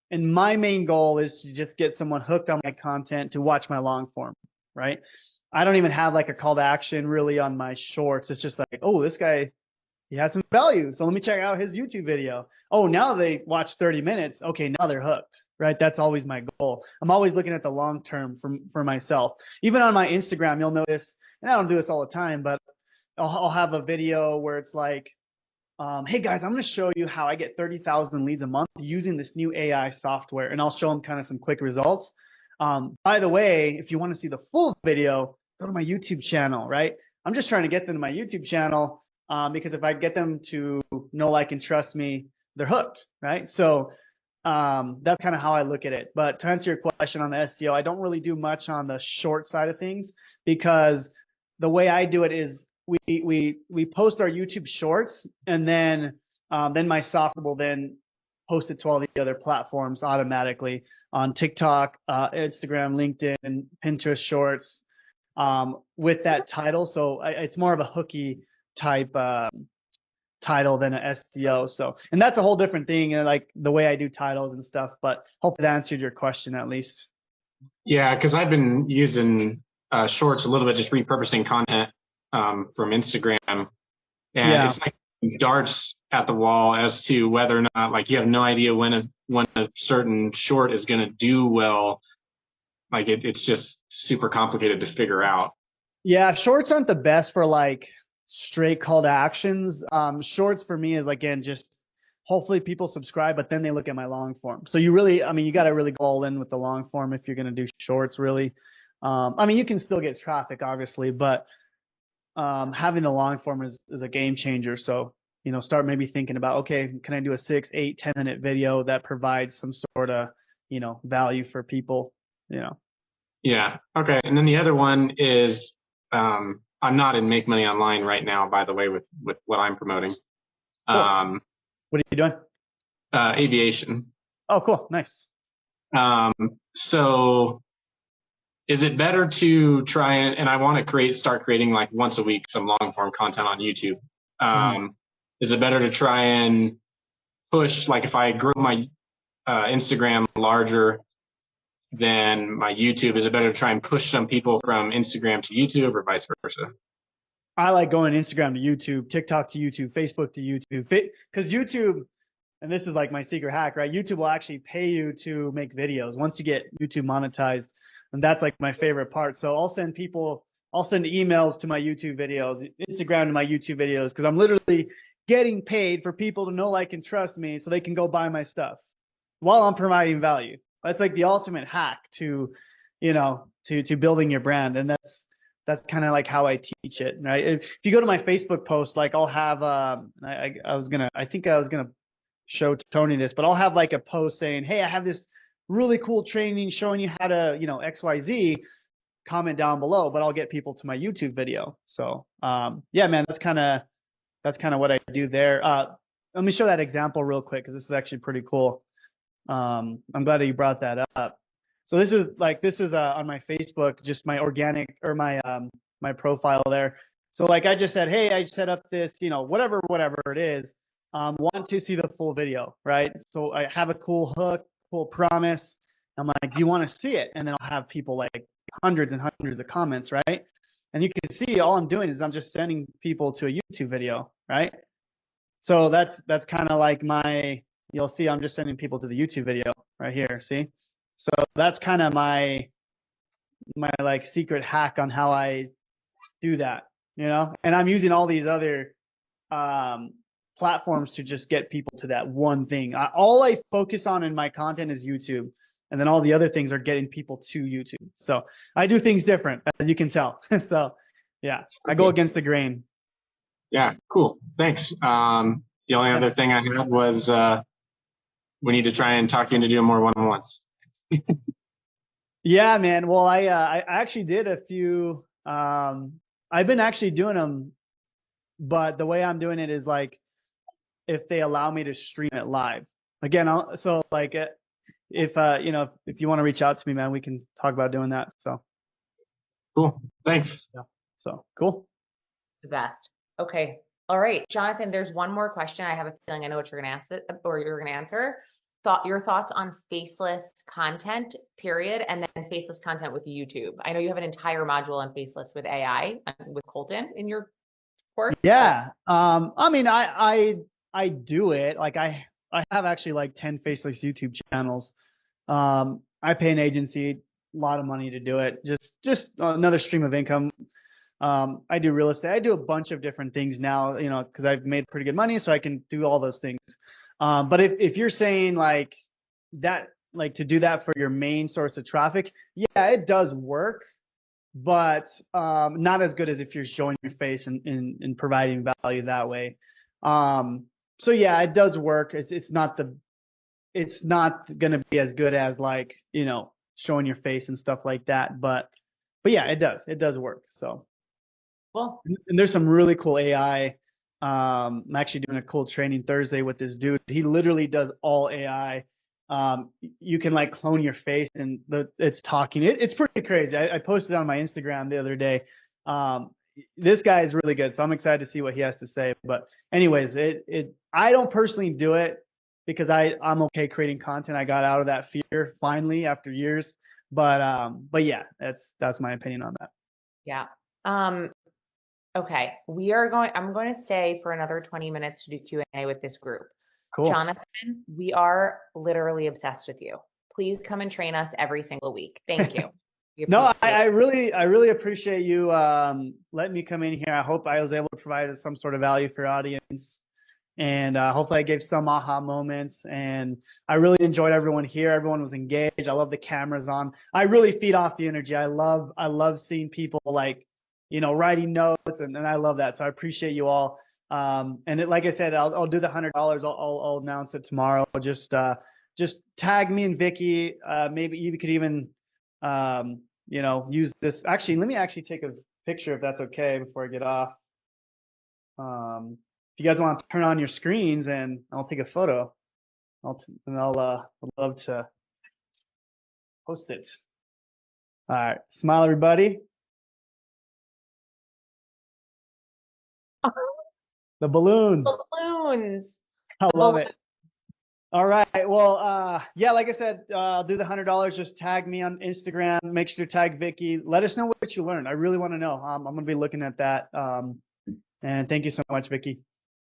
And my main goal is to just get someone hooked on my content to watch my long form, right? I don't even have like a call to action really on my shorts. It's just like, oh, this guy, he has some value. So let me check out his YouTube video. Oh, now they watch 30 minutes. Okay, now they're hooked, right? That's always my goal. I'm always looking at the long term for myself. Even on my Instagram, you'll notice, and I don't do this all the time, but I'll have a video where it's like, hey guys, I'm going to show you how I get 30,000 leads a month using this new AI software, and I'll show them kind of some quick results. By the way, if you want to see the full video, go to my YouTube channel, right? I'm just trying to get them to my YouTube channel because if I get them to know, like, and trust me, they're hooked, right? So that's kind of how I look at it. But to answer your question on the SEO, I don't really do much on the short side of things because the way I do it is we post our YouTube shorts, and then my software will then post it to all the other platforms automatically on TikTok, Instagram, LinkedIn, Pinterest Shorts with that title. So it's more of a hooky type title than an SEO. So, and that's a whole different thing, and like the way I do titles and stuff. But hopefully that answered your question at least. Yeah, because I've been using shorts a little bit, just repurposing content from Instagram, and it's like darts at the wall as to whether or not, like, you have no idea when a certain short is going to do well. Like it's just super complicated to figure out. Yeah, shorts aren't the best for like straight call to actions. Shorts for me is, again, just hopefully people subscribe, but then they look at my long form. So you really, I mean, you got to really go all in with the long form if you're going to do shorts, really. I mean, you can still get traffic, obviously, but having the long form is a game changer. So, you know, start maybe thinking about, okay, can I do a 6, 8, 10-minute video that provides some sort of, you know, value for people, you know? Yeah. Okay. And then the other one is, I'm not in Make Money Online right now, by the way, with what I'm promoting. Cool. What are you doing? Aviation. Oh, cool. Nice. So is it better to try and I want to start creating like once a week some long form content on YouTube. Is it better to try and push, like if I grow my Instagram larger than my YouTube, is it better to try and push some people from Instagram to YouTube or vice versa? I like going Instagram to YouTube, TikTok to YouTube, Facebook to YouTube, because YouTube, and this is like my secret hack, right? YouTube will actually pay you to make videos once you get YouTube monetized. And that's like my favorite part. So I'll send emails to my YouTube videos, Instagram to my YouTube videos, because I'm literally getting paid for people to know, like, and trust me so they can go buy my stuff while I'm providing value. That's like the ultimate hack to, you know, to building your brand. And that's kind of like how I teach it, right? If you go to my Facebook post, like I'll have, I think I was gonna show Tony this, but I'll have like a post saying, hey, I have this really cool training showing you how to, you know, XYZ, comment down below, but I'll get people to my YouTube video. So, yeah, man, that's kind of what I do there. Let me show that example real quick, because this is actually pretty cool. I'm glad that you brought that up. So this is on my Facebook, just my organic, or my profile there. So like I just said, hey, I set up this, you know, whatever it is, want to see the full video, right? So I have a cool hook, cool promise. I'm like, do you want to see it? And then I'll have people, like, hundreds and hundreds of comments, right? And you can see all I'm doing is I'm just sending people to a YouTube video, right? So that's kind of like you'll see I'm just sending people to the YouTube video right here, see? So that's kind of my like secret hack on how I do that, you know? And I'm using all these other platforms to just get people to that one thing. All I focus on in my content is YouTube, and then all the other things are getting people to YouTube. So I do things different, as you can tell. So yeah, I go against the grain. Yeah, cool. Thanks. The only other thing I had was we need to try and talk you into doing more one-on-ones. Yeah, man. Well, I actually did a few. I've been actually doing them, but the way I'm doing it is like, if they allow me to stream it live. again, so like if you know, if you want to reach out to me, man, we can talk about doing that. So Cool. Thanks. yeah. So cool. The best. Okay. All right, Jonathan, there's one more question. I have a feeling I know what you're going to ask or you're going to answer. Your thoughts on faceless content, period, and then faceless content with YouTube. I know you have an entire module on faceless with AI with Colton in your course. Yeah. I mean, I do it. Like I have actually like 10 faceless YouTube channels. I pay an agency a lot of money to do it. Just another stream of income. I do real estate. I do a bunch of different things now, you know, because I've made pretty good money, so I can do all those things. But if you're saying like that, like to do that for your main source of traffic, yeah, it does work, but not as good as if you're showing your face and providing value that way. So yeah, it does work. It's not gonna be as good as like, you know, showing your face and stuff like that. But yeah, it does work. So. Well, And there's some really cool AI. I'm actually doing a cool training Thursday with this dude. He literally does all AI. You can like clone your face and it's talking. It's pretty crazy. I posted on my Instagram the other day. This guy is really good, so I'm excited to see what he has to say. But anyways, I don't personally do it because I'm okay creating content. I got out of that fear finally after years. But yeah, that's my opinion on that. yeah. Okay, I'm going to stay for another 20 minutes to do Q&A with this group. Cool. Jonathan, we are literally obsessed with you. Please come and train us every single week. Thank you. No, I really appreciate you letting me come in here. I hope I was able to provide some sort of value for your audience, and hopefully I gave some aha moments. And I really enjoyed everyone here. Everyone was engaged. I love the cameras on. I really feed off the energy. I love seeing people like, you know, writing notes, and I love that. So I appreciate you all. And like I said, I'll do the $100. I'll announce it tomorrow. Just tag me and Vicky. Maybe you could even you know, use this. Actually, let me actually take a picture if that's okay before I get off. If you guys want to turn on your screens and I'll take a photo. I'd love to post it. All right, smile everybody. The balloons. Balloons. I love it. All right. Well, yeah, like I said, I'll do the $100. Just tag me on Instagram. Make sure to tag Vicky. Let us know what you learned. I really want to know. I'm going to be looking at that. And thank you so much, Vicky.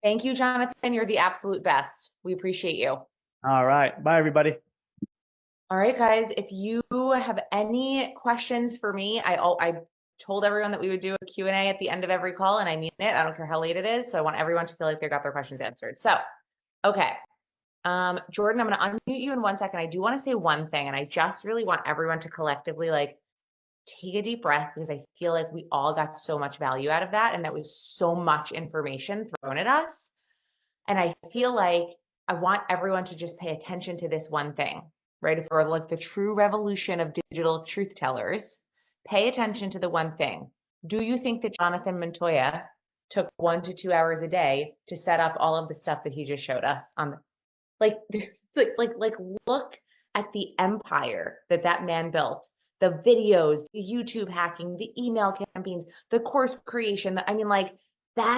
Thank you, Jonathan. You're the absolute best. We appreciate you. All right. Bye, everybody. All right, guys. If you have any questions for me, I told everyone that we would do a Q&A at the end of every call, and I mean it. I don't care how late it is. So I want everyone to feel like they got their questions answered. So, okay. Jordan, I'm going to unmute you in 1 second. I do want to say one thing, and I just really want everyone to collectively like take a deep breath, because I feel like we all got so much value out of that, and that was so much information thrown at us. And I feel like I want everyone to just pay attention to this one thing, right? For like the true revolution of digital truth tellers, pay attention to the one thing. Do you think that Jonathan Montoya took 1 to 2 hours a day to set up all of the stuff that he just showed us on like look at the empire that man built, the videos, the YouTube hacking, the email campaigns, the course creation. I mean, like,